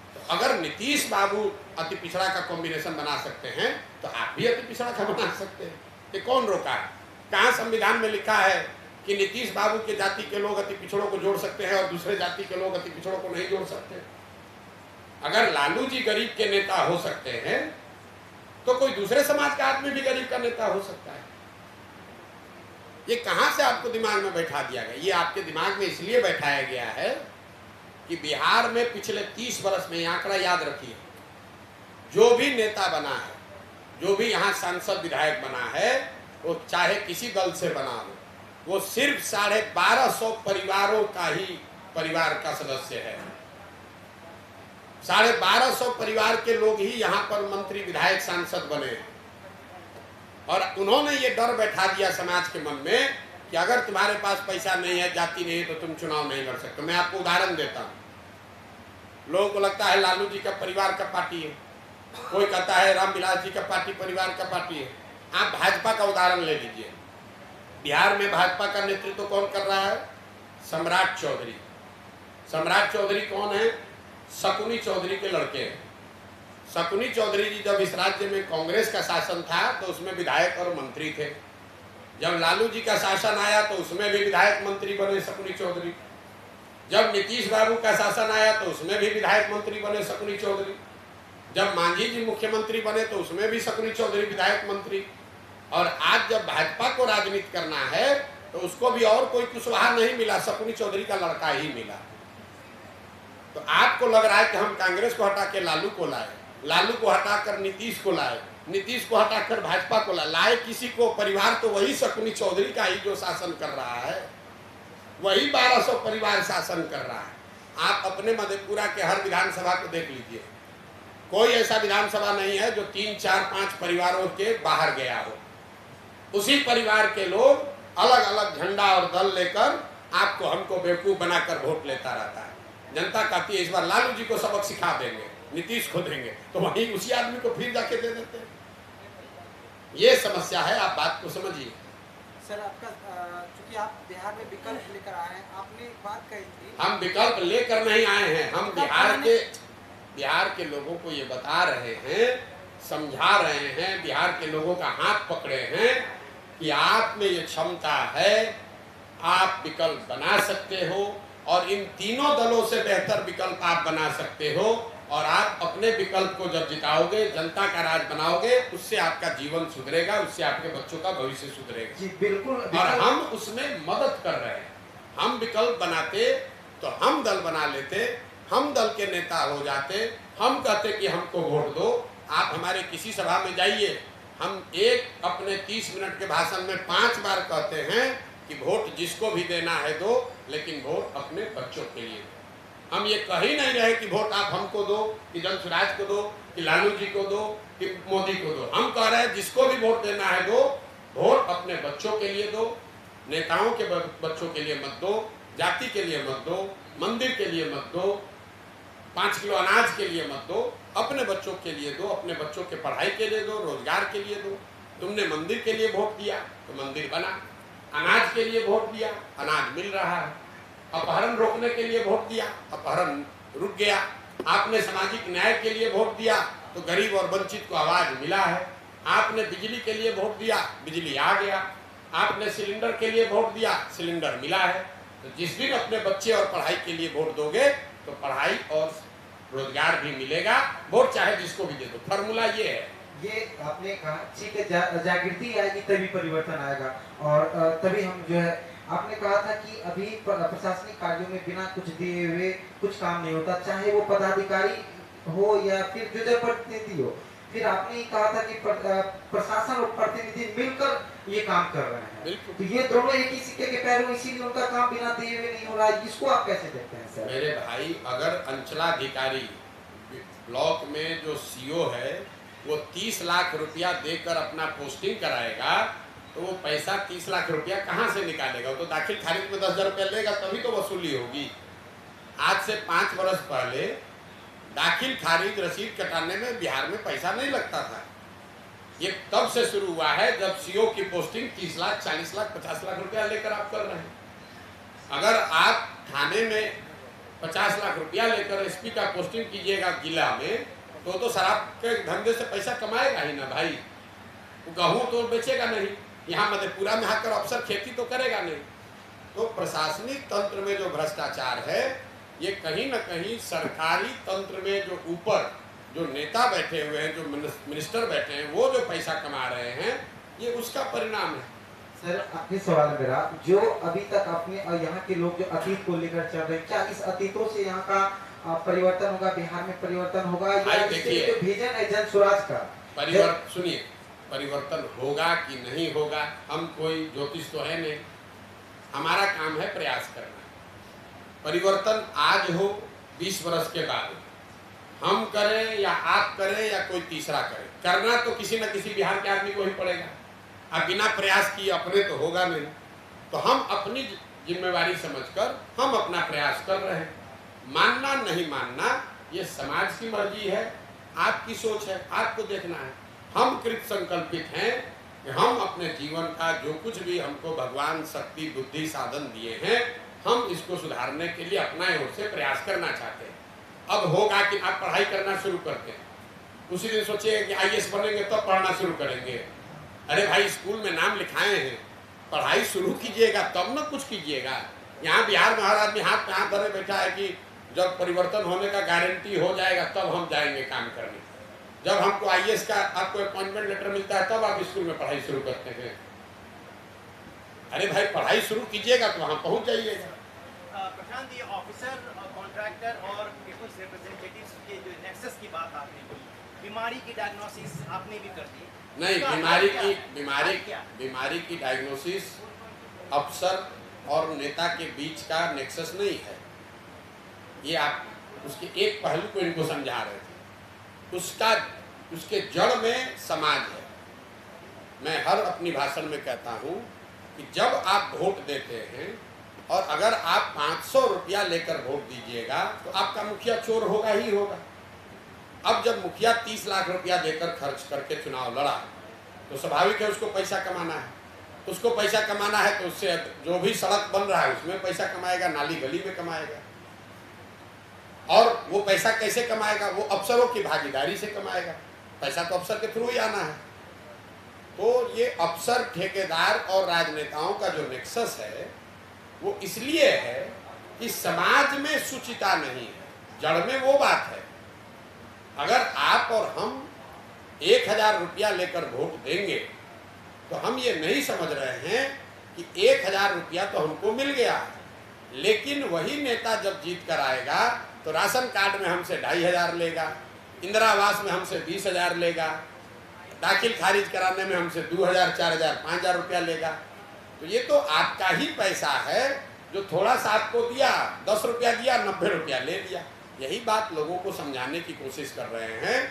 तो अगर नीतीश बाबू अति पिछड़ा का कॉम्बिनेशन बना सकते हैं तो आप भी अति पिछड़ा का बना सकते हैं। ये कौन रोका है? कहाँ संविधान में लिखा है कि नीतीश बाबू के जाति के लोग अति पिछड़ों को जोड़ सकते हैं और दूसरे जाति के लोग अति पिछड़ों को नहीं जोड़ सकते? अगर लालू जी गरीब के नेता हो सकते हैं तो कोई दूसरे समाज का आदमी भी गरीब का नेता हो सकता है। ये कहां से आपको दिमाग में बैठा दिया गया? ये आपके दिमाग में इसलिए बैठाया गया है कि बिहार में पिछले 30 वर्ष में, ये आंकड़ा याद रखिए, जो भी नेता बना है, जो भी यहाँ सांसद विधायक बना है, वो चाहे किसी दल से बना हो, वो सिर्फ 1250 परिवारों का ही परिवार का सदस्य है। 1250 परिवार के लोग ही यहाँ पर मंत्री, विधायक, सांसद बने। और उन्होंने ये डर बैठा दिया समाज के मन में कि अगर तुम्हारे पास पैसा नहीं है, जाति नहीं है, तो तुम चुनाव नहीं लड़ सकते। मैं आपको उदाहरण देता हूँ। लोगों को लगता है लालू जी का परिवार का पार्टी है, कोई कहता है रामविलास जी का पार्टी परिवार का पार्टी है। आप भाजपा का उदाहरण ले लीजिए। बिहार में भाजपा का नेतृत्व कौन कर रहा है? सम्राट चौधरी। सम्राट चौधरी कौन है? शकुनी चौधरी के लड़के हैं। शकुनी चौधरी जी जब इस राज्य में कांग्रेस का शासन था तो उसमें विधायक और मंत्री थे। जब लालू जी का शासन आया तो उसमें भी विधायक मंत्री बने शकुनी चौधरी। जब नीतीश बाबू का शासन आया तो उसमें भी विधायक मंत्री बने शकुनी चौधरी। जब मांझी जी मुख्यमंत्री बने तो उसमें भी शकुनी चौधरी विधायक मंत्री। और आज जब भाजपा को राजनीति करना है तो उसको भी और कोई कुशवाहा नहीं मिला, शकुनी चौधरी का लड़का ही मिला। तो आपको लग रहा है कि हम कांग्रेस को हटा के लालू को लाए, लालू को हटाकर नीतीश को लाए, नीतीश को हटाकर भाजपा को लाए किसी को। परिवार तो वही शकुनी चौधरी का ही जो शासन कर रहा है, वही 1200 परिवार शासन कर रहा है। आप अपने मधेपुरा के हर विधानसभा को देख लीजिए, कोई ऐसा विधानसभा नहीं है जो 3, 4, 5 परिवारों के बाहर गया हो। उसी परिवार के लोग अलग अलग झंडा और दल लेकर आपको हमको बेवकूफ़ बनाकर वोट लेता रहता है। जनता कहती है इस बार लालू जी को सबक सिखा देंगे, नीतीश को देंगे, तो वहीं उसी आदमी को फिर जाके दे देते हैं। ये समस्या है, आप बात को समझिए। सर आपका चूंकि आप बिहार में विकल्प लेकर आए हैं, आपने एक बात कही थी। हम विकल्प लेकर नहीं आए हैं, हम बिहार के लोगों को ये बता रहे हैं, समझा रहे हैं, बिहार के लोगों का हाथ पकड़े हैं कि आप में ये क्षमता है, आप विकल्प बना सकते हो और इन तीनों दलों से बेहतर विकल्प आप बना सकते हो, और आप अपने विकल्प को जब जिताओगे, जनता का राज बनाओगे, उससे आपका जीवन सुधरेगा, उससे आपके बच्चों का भविष्य सुधरेगा। जी बिल्कुल। और हम उसमें मदद कर रहे हैं। हम विकल्प बनाते तो हम दल बना लेते, हम दल के नेता हो जाते, हम कहते कि हमको वोट दो। आप हमारे किसी सभा में जाइए, हम एक अपने 30 मिनट के भाषण में 5 बार कहते हैं कि वोट जिसको भी देना है दो, लेकिन वोट अपने बच्चों के लिए दो। हम ये कह ही नहीं रहे कि वोट आप हमको दो, कि जन स्वराज को दो, कि लालू जी को दो, कि मोदी को दो। हम कह रहे हैं जिसको भी वोट देना है दो, वोट अपने बच्चों के लिए दो, नेताओं के बच्चों के लिए मत दो, जाति के लिए मत दो, मंदिर के लिए मत दो, 5 किलो अनाज के लिए मत दो, अपने बच्चों के लिए दो, अपने बच्चों के पढ़ाई के लिए दो, रोजगार के लिए दो। तुमने मंदिर के लिए वोट दिया तो मंदिर बना, अनाज के लिए वोट दिया, अनाज मिल रहा है, अपहरण रोकने के लिए वोट दिया, अपहरण रुक गया, आपने सामाजिक न्याय के लिए वोट दिया तो गरीब और वंचित को आवाज मिला है, आपने बिजली के लिए वोट दिया, बिजली आ गया, आपने सिलेंडर के लिए वोट दिया, सिलेंडर मिला है। तो जिस दिन अपने बच्चे और पढ़ाई के लिए वोट दोगे तो पढ़ाई और रोजगार भी मिलेगा, वोट चाहे जिसको भी दे दो। फॉर्मूला ये है। ये आपने कहा ठीक है, जागृति आएगी तभी परिवर्तन आएगा, और तभी हम जो है, आपने कहा था कि अभी प्रशासनिक कार्यों में बिना कुछ दिए हुए कुछ काम नहीं होता, चाहे वो पदाधिकारी हो या फिर जो जनप्रतिनिधि हो। फिर आपने कहा था कि प्रशासन और प्रतिनिधि मिलकर ये काम कर रहे हैं, तो ये दोनों एक ही सिक्के के पैर, इसीलिए उनका काम बिना दिए हुए नहीं हो रहा है। इसको आप कैसे देखते हैं सर? मेरे भाई, अगर अंचलाधिकारी ब्लॉक में जो सीओ है वो 30 लाख रुपया देकर अपना पोस्टिंग कराएगा, तो वो पैसा 30 लाख रुपया कहाँ से निकालेगा? वो तो दाखिल खारिज में 10,000 रुपया लेगा, तभी तो वसूली होगी। आज से 5 वर्ष पहले दाखिल खारिज रसीद कटाने में बिहार में पैसा नहीं लगता था। ये तब से शुरू हुआ है जब सीओ की पोस्टिंग 30 लाख, 40 लाख, 50 लाख रुपया लेकर आप कर रहे हैं। अगर आप थाने में 50 लाख रुपया लेकर एसपी का पोस्टिंग कीजिएगा जिला में, तो शराब के धंधे से पैसा कमाएगा ही ना भाई। वो गेहूँ तो बेचेगा नहीं, यहाँ मधेपुरा में आकर अफसर खेती तो करेगा नहीं। तो प्रशासनिक तंत्र में जो भ्रष्टाचार है, ये कहीं न कहीं सरकारी तंत्र में जो ऊपर जो नेता बैठे हुए हैं, जो मिनिस्टर बैठे हैं, वो जो पैसा कमा रहे हैं, ये उसका परिणाम है। सर आखिरी सवाल मेरा, जो अभी तक अपने और यहाँ के लोग जो अतीत को लेकर चल रहे हैं, क्या इस अतीतों से यहाँ का परिवर्तन होगा, बिहार में परिवर्तन होगा, या देखिए जो विजन है जन स्वराज का, सुनिए, परिवर्तन होगा कि नहीं होगा, हम कोई ज्योतिष तो है नहीं, हमारा काम है प्रयास करना। परिवर्तन आज हो 20 वर्ष के बाद हम करें या आप करें या कोई तीसरा करे, करना तो किसी न किसी बिहार के आदमी को ही पड़ेगा। अब बिना प्रयास किए अपने तो होगा नहीं। तो हम अपनी जिम्मेवारी समझकर हम अपना प्रयास कर रहे हैं। मानना नहीं मानना ये समाज की मर्जी है, आपकी सोच है, आपको देखना है। हम कृत संकल्पित हैं कि हम अपने जीवन का जो कुछ भी हमको भगवान शक्ति बुद्धि साधन दिए हैं, हम इसको सुधारने के लिए अपना ओर से प्रयास करना चाहते हैं। अब होगा कि आप पढ़ाई करना शुरू करते हैं, उसी दिन सोचिए कि IAS बनेंगे तब पढ़ना शुरू करेंगे। अरे भाई, स्कूल में नाम लिखाए हैं, पढ़ाई शुरू कीजिएगा तब न कुछ कीजिएगा। यहाँ बिहार में हर आदमी हाथ पे हाथ धरे बैठा है कि जब परिवर्तन होने का गारंटी हो जाएगा तब हम जाएंगे काम करने। जब हमको IAS का आपको अपॉइंटमेंट लेटर मिलता है तब आप स्कूल में पढ़ाई शुरू करते हैं। अरे भाई, पढ़ाई शुरू कीजिएगा तो वहाँ पहुँच जाइएगा। प्रशांत, ये ऑफिसर, कॉन्ट्रैक्टर और पीपल्स रिप्रेजेंटेटिव्स के जो नेक्सस की बात आपने की, बीमारी की डायग्नोसिस आपने भी कर दी। नहीं, बीमारी की डायग्नोसिस अफसर और नेता के बीच का नेक्सस नहीं है। ये आप उसके एक पहलू को इनको समझा रहे थे। उसके जड़ में समाज है। मैं हर अपनी भाषण में कहता हूँ कि जब आप वोट देते हैं और अगर आप 500 रुपया लेकर वोट दीजिएगा तो आपका मुखिया चोर होगा ही होगा। अब जब मुखिया 30 लाख रुपया देकर खर्च करके चुनाव लड़ा तो स्वाभाविक है उसको पैसा कमाना है। उसको पैसा कमाना है तो उससे जो भी सड़क बन रहा है उसमें पैसा कमाएगा, नाली गली में कमाएगा। और वो पैसा कैसे कमाएगा? वो अफसरों की भागीदारी से कमाएगा। पैसा तो अफसर के थ्रू ही आना है। तो ये अफसर, ठेकेदार और राजनेताओं का जो नेक्सस है वो इसलिए है कि समाज में सुचिता नहीं है। जड़ में वो बात है, अगर आप और हम 1000 रुपया लेकर वोट देंगे तो हम ये नहीं समझ रहे हैं कि 1000 रुपया तो हमको मिल गया, लेकिन वही नेता जब जीत कर आएगा तो राशन कार्ड में हमसे 2500 लेगा, इंदिरा आवास में हमसे 20,000 लेगा, दाखिल खारिज कराने में हमसे 2000, 4000, 5000 रुपया लेगा। तो ये तो आपका ही पैसा है जो थोड़ा सा आपको दिया, 10 रुपया दिया, 90 रुपया ले लिया। यही बात लोगों को समझाने की कोशिश कर रहे हैं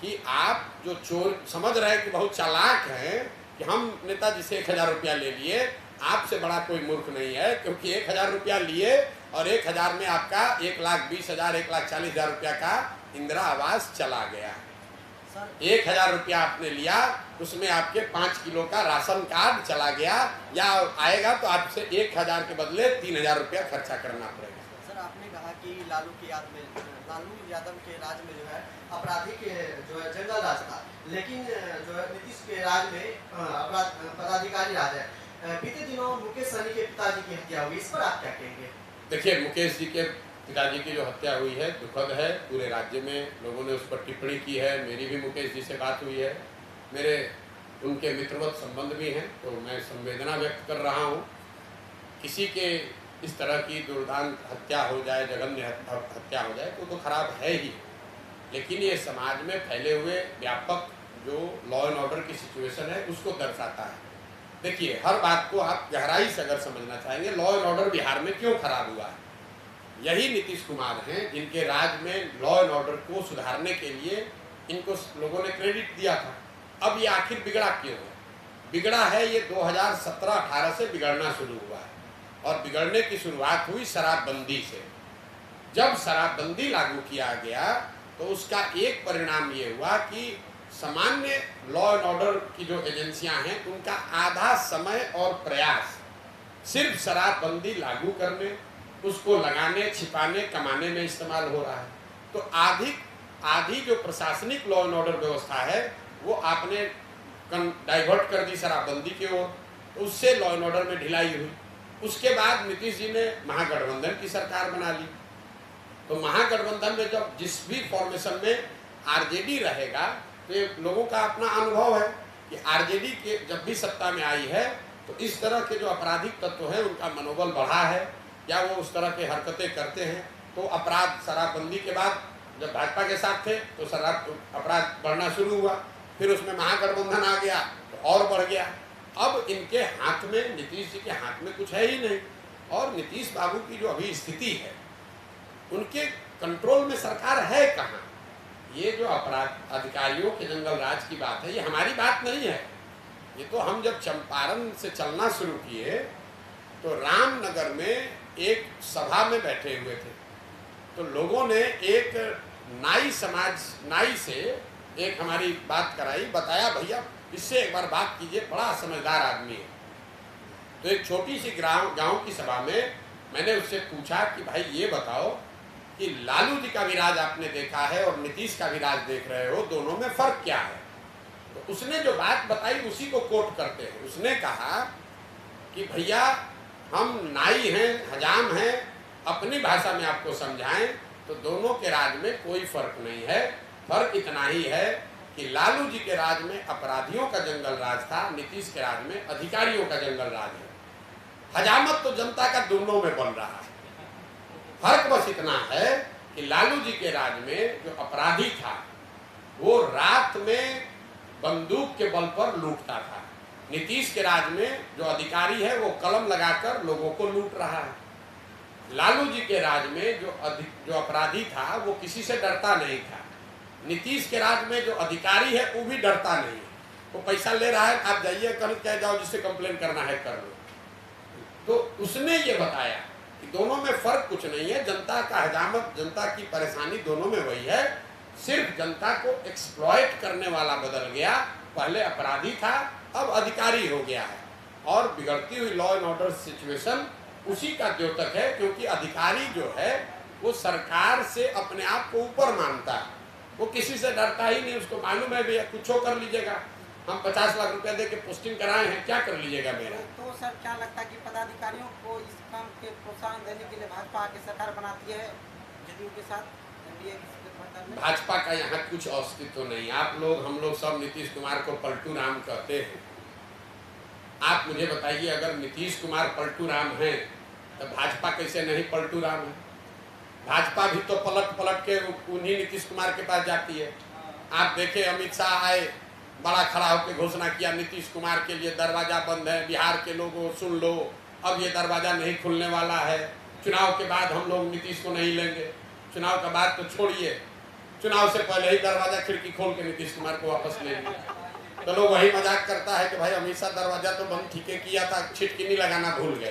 कि आप जो चोर समझ रहे हैं कि बहुत चालाक हैं कि हम नेताजी से 1000 रुपया ले लिए, आपसे बड़ा कोई मूर्ख नहीं है, क्योंकि 1000 रुपया लिए और 1000 में आपका 1,20,000, 1,40,000 रुपया का इंदिरा आवास चला गया। 1000 रुपया आपने लिया, उसमें आपके 5 किलो का राशन कार्ड चला गया, या आएगा तो आपसे 1000 के बदले 3000 रुपया खर्चा करना पड़ेगा। सर, आपने कहा कि लालू यादव के राज में जो है अपराधी के जो है जंगल राज था, लेकिन जो है नीतीश के राज में पदाधिकारी राज है। बीते दिनों मुकेश सहनी के पिताजी की हत्या हुई, इस पर आप क्या कहेंगे? देखिए, मुकेश जी के पिताजी की जो हत्या हुई है दुखद है। पूरे राज्य में लोगों ने उस पर टिप्पणी की है। मेरी भी मुकेश जी से बात हुई है, मेरे उनके मित्रवत संबंध भी हैं, तो मैं संवेदना व्यक्त कर रहा हूँ। किसी के इस तरह की दुर्दांत हत्या हो जाए, जघन्य हत्या हो जाए तो खराब है ही, लेकिन ये समाज में फैले हुए व्यापक जो लॉ एंड ऑर्डर की सिचुएशन है उसको दर्शाता है। देखिए, हर बात को आप गहराई से अगर समझना चाहेंगे, लॉ एंड ऑर्डर बिहार में क्यों खराब हुआ है, यही नीतीश कुमार हैं जिनके राज में लॉ एंड ऑर्डर को सुधारने के लिए इनको लोगों ने क्रेडिट दिया था। अब ये आखिर बिगड़ा क्यों है? बिगड़ा है ये 2017-18 से बिगड़ना शुरू हुआ है, और बिगड़ने की शुरुआत हुई शराबबंदी से। जब शराबबंदी लागू किया गया तो उसका एक परिणाम ये हुआ कि सामान्य लॉ एंड ऑर्डर की जो एजेंसियां हैं उनका आधा समय और प्रयास सिर्फ शराबबंदी लागू करने, उसको लगाने, छिपाने, कमाने में इस्तेमाल हो रहा है। तो आधी जो प्रशासनिक लॉ एंड ऑर्डर व्यवस्था है वो आपने डाइवर्ट कर दी शराबबंदी की ओर, तो उससे लॉ एंड ऑर्डर में ढिलाई हुई। उसके बाद नीतीश जी ने महागठबंधन की सरकार बना ली, तो महागठबंधन में जब जिस भी फॉर्मेशन में आरजेडी रहेगा तो ये लोगों का अपना अनुभव है कि आरजेडी के जब भी सत्ता में आई है तो इस तरह के जो आपराधिक तत्व हैं उनका मनोबल बढ़ा है, या वो उस तरह के हरकतें करते हैं। तो अपराध शराबबंदी के बाद जब भाजपा के साथ थे तो शराब अपराध बढ़ना शुरू हुआ, फिर उसमें महागठबंधन आ गया तो और बढ़ गया। अब इनके हाथ में, नीतीश जी के हाथ में कुछ है ही नहीं, और नीतीश बाबू की जो अभी स्थिति है उनके कंट्रोल में सरकार है कहाँ? ये जो अपराध अधिकारियों के जंगल राज की बात है, ये हमारी बात नहीं है। ये तो हम जब चंपारण से चलना शुरू किए तो रामनगर में एक सभा में बैठे हुए थे, तो लोगों ने एक नाई से एक हमारी बात कराई, बताया भैया इससे एक बार बात कीजिए, बड़ा समझदार आदमी है। तो एक छोटी सी गांव की सभा में मैंने उससे पूछा कि भाई ये बताओ कि लालू जी का भी राज आपने देखा है और नीतीश का भी राज देख रहे हो, दोनों में फर्क क्या है? तो उसने जो बात बताई उसी को कोट करते हैं। उसने कहा कि भैया हम नाई हैं, हजाम हैं, अपनी भाषा में आपको समझाएं तो दोनों के राज में कोई फर्क नहीं है। फर्क इतना ही है कि लालू जी के राज में अपराधियों का जंगल राज था, नीतीश के राज में अधिकारियों का जंगल राज है। हजामत तो जनता का दोनों में बन रहा है। फर्क बस इतना है कि लालू जी के राज में जो अपराधी था वो रात में बंदूक के बल पर लूटता था, नीतीश के राज में जो अधिकारी है वो कलम लगाकर लोगों को लूट रहा है। लालू जी के राज में जो अपराधी था वो किसी से डरता नहीं था, नीतीश के राज में जो अधिकारी है वो भी डरता नहीं है। वो पैसा ले रहा है, आप जाइए कल कह जाओ जिससे कंप्लेन करना है कर लो। तो उसने ये बताया कि दोनों में फर्क कुछ नहीं है, जनता का हजामत, जनता की परेशानी दोनों में वही है, सिर्फ जनता को एक्सप्लॉइट करने वाला बदल गया। पहले अपराधी था, अब अधिकारी हो गया है, और बिगड़ती हुई लॉ एंड ऑर्डर सिचुएशन उसी का द्योतक है, क्योंकि अधिकारी जो है वो सरकार से अपने आप को ऊपर मानता है, वो किसी से डरता ही नहीं। उसको मालूम है भैया कुछ कर लीजिएगा, हम 50 लाख रुपया दे के पोस्टिंग कराए हैं, क्या कर लीजिएगा मेरा। तो सर क्या लगता है कि पदाधिकारियों को इस काम के प्रोत्साहन देने के लिए भाजपा आके सरकार बनाती है जदयू के साथ, एनडीए में? भाजपा का यहाँ कुछ अस्तित्व नहीं। आप लोग, हम लोग सब नीतीश कुमार को पलटू राम कहते हैं। आप मुझे बताइए, अगर नीतीश कुमार पलटू राम है तो भाजपा कैसे नहीं पलटू राम है? भाजपा भी तो पलट पलट के उन्हीं नीतीश कुमार के पास जाती है। आप देखें, अमित शाह आए, बड़ा खड़ा होकर घोषणा किया नीतीश कुमार के लिए दरवाजा बंद है, बिहार के लोगों सुन लो, अब ये दरवाजा नहीं खुलने वाला है, चुनाव के बाद हम लोग नीतीश को नहीं लेंगे। चुनाव के बाद तो छोड़िए, चुनाव से पहले ही दरवाजा खिड़की खोल के नीतीश कुमार को वापस लेंगे। तो लोग वही मजाक करता है कि भाई अमित शाह दरवाजा तो बंद ठीके किया था, छिटकिनी लगाना भूल गए।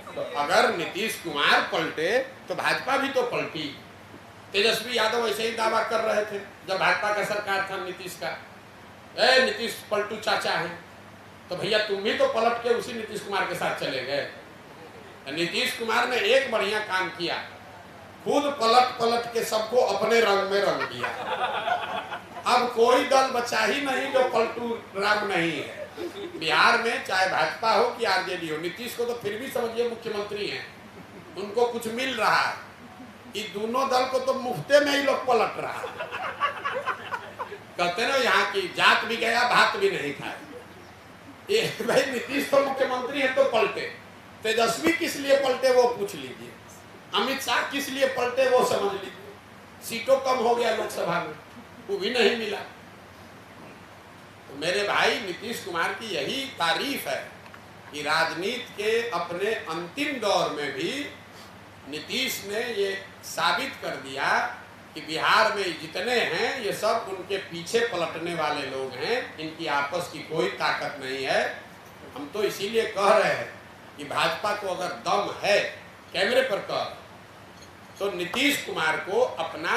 तो अगर नीतीश कुमार पलटे तो भाजपा भी तो पलटी। तेजस्वी यादव ऐसे ही दावा कर रहे थे जब भाजपा का सरकार था नीतीश का, नीतीश पलटू चाचा है। तो भैया तुम भी तो पलट के उसी नीतीश कुमार के साथ चले गए। नीतीश कुमार ने एक बढ़िया काम किया, खुद पलट पलट के सबको अपने रंग में रंग दिया। अब कोई दल बचा ही नहीं जो पलटू राम नहीं है। बिहार में चाहे भाजपा हो कि आरजेडी हो, नीतीश को तो फिर भी समझिए मुख्यमंत्री हैं, उनको कुछ मिल रहा है। ये दोनों दल को तो मुफ्ते में ही लोग पलट रहा है। कहते ना यहाँ की जात भी गया भात भी नहीं खाए। ये भाई नीतीश तो मुख्यमंत्री है तो पलटे, तेजस्वी किस लिए पलटे वो पूछ लीजिए, अमित शाह किस लिए पलटे वो समझ लीजिए। सीटों कम हो गया लोकसभा में, वो भी नहीं मिला। तो मेरे भाई नीतीश कुमार की यही तारीफ है कि राजनीति के अपने अंतिम दौर में भी नीतीश ने ये साबित कर दिया कि बिहार में जितने हैं ये सब उनके पीछे पलटने वाले लोग हैं, इनकी आपस की कोई ताकत नहीं है। हम तो इसीलिए कह रहे हैं कि भाजपा को अगर दम है, कैमरे पर कह, तो नीतीश कुमार को अपना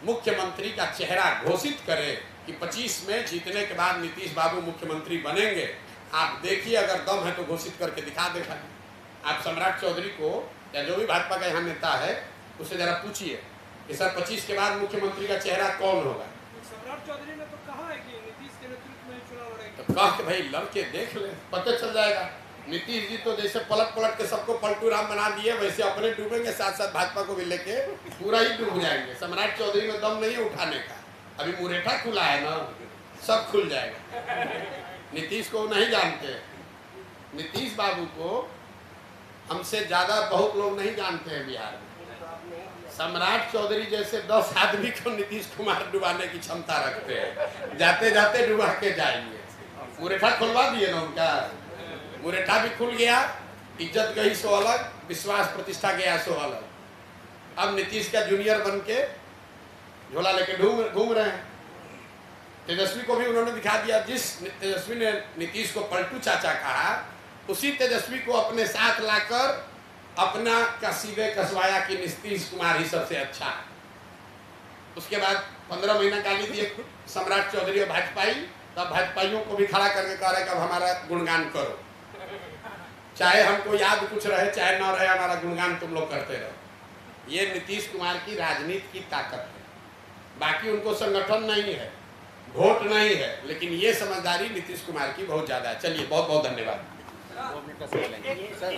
मुख्यमंत्री का चेहरा घोषित करे कि 25 में जीतने के बाद नीतीश बाबू मुख्यमंत्री बनेंगे। आप देखिए, अगर दम है तो घोषित करके दिखा देगा। आप सम्राट चौधरी को या जो भी भाजपा का यहाँ नेता है उससे जरा पूछिए कि सर 25 के बाद मुख्यमंत्री का चेहरा कौन होगा। सम्राट चौधरी ने तो कहा है कि नीतीश के नेतृत्व में चुनाव लड़ेंगे। तो कह के भाई लड़के देख ले, पता चल जाएगा। नीतीश जी तो जैसे पलट पलट के सबको पलटू राम बना दिए, वैसे अपने डूबेंगे, साथ साथ भाजपा को भी लेके पूरा ही डूब जाएंगे। सम्राट चौधरी में दम नहीं उठाने का, अभी मुरेठा खुला है ना, सब खुल जाएगा। नीतीश को नहीं जानते, नीतीश बाबू को हमसे ज्यादा बहुत लोग नहीं जानते हैं बिहार में। सम्राट चौधरी जैसे 10 आदमी को नीतीश कुमार डुबाने की क्षमता रखते हैं, जाते जाते डुबा के जाएंगे। मुरेठा खुलवा दिए ना उनका, मुरेठा भी खुल गया, इज्जत गई सो अलग, विश्वास प्रतिष्ठा गया सो अलग। अब नीतीश का जूनियर बन के झोला लेके घूम रहे हैं। तेजस्वी को भी उन्होंने दिखा दिया, जिस तेजस्वी ने नीतीश को पलटू चाचा कहा, उसी तेजस्वी को अपने साथ लाकर अपना कसीदे कसवाया कि नीतीश कुमार ही सबसे अच्छा है। उसके बाद 15 महीना गाली दिए सम्राट चौधरी और भाजपाई, तब भाजपाइयों को भी खड़ा करके कह रहे कि अब हमारा गुणगान करो, चाहे हमको याद कुछ रहे चाहे ना रहे, हमारा गुणगान तुम लोग करते रहो। ये नीतीश कुमार की राजनीति की ताकत है। बाकी उनको संगठन नहीं है, वोट नहीं है, लेकिन ये समझदारी नीतीश कुमार की बहुत ज्यादा है। चलिए, बहुत बहुत धन्यवाद। 2 मिनट का समय लेंगे सर।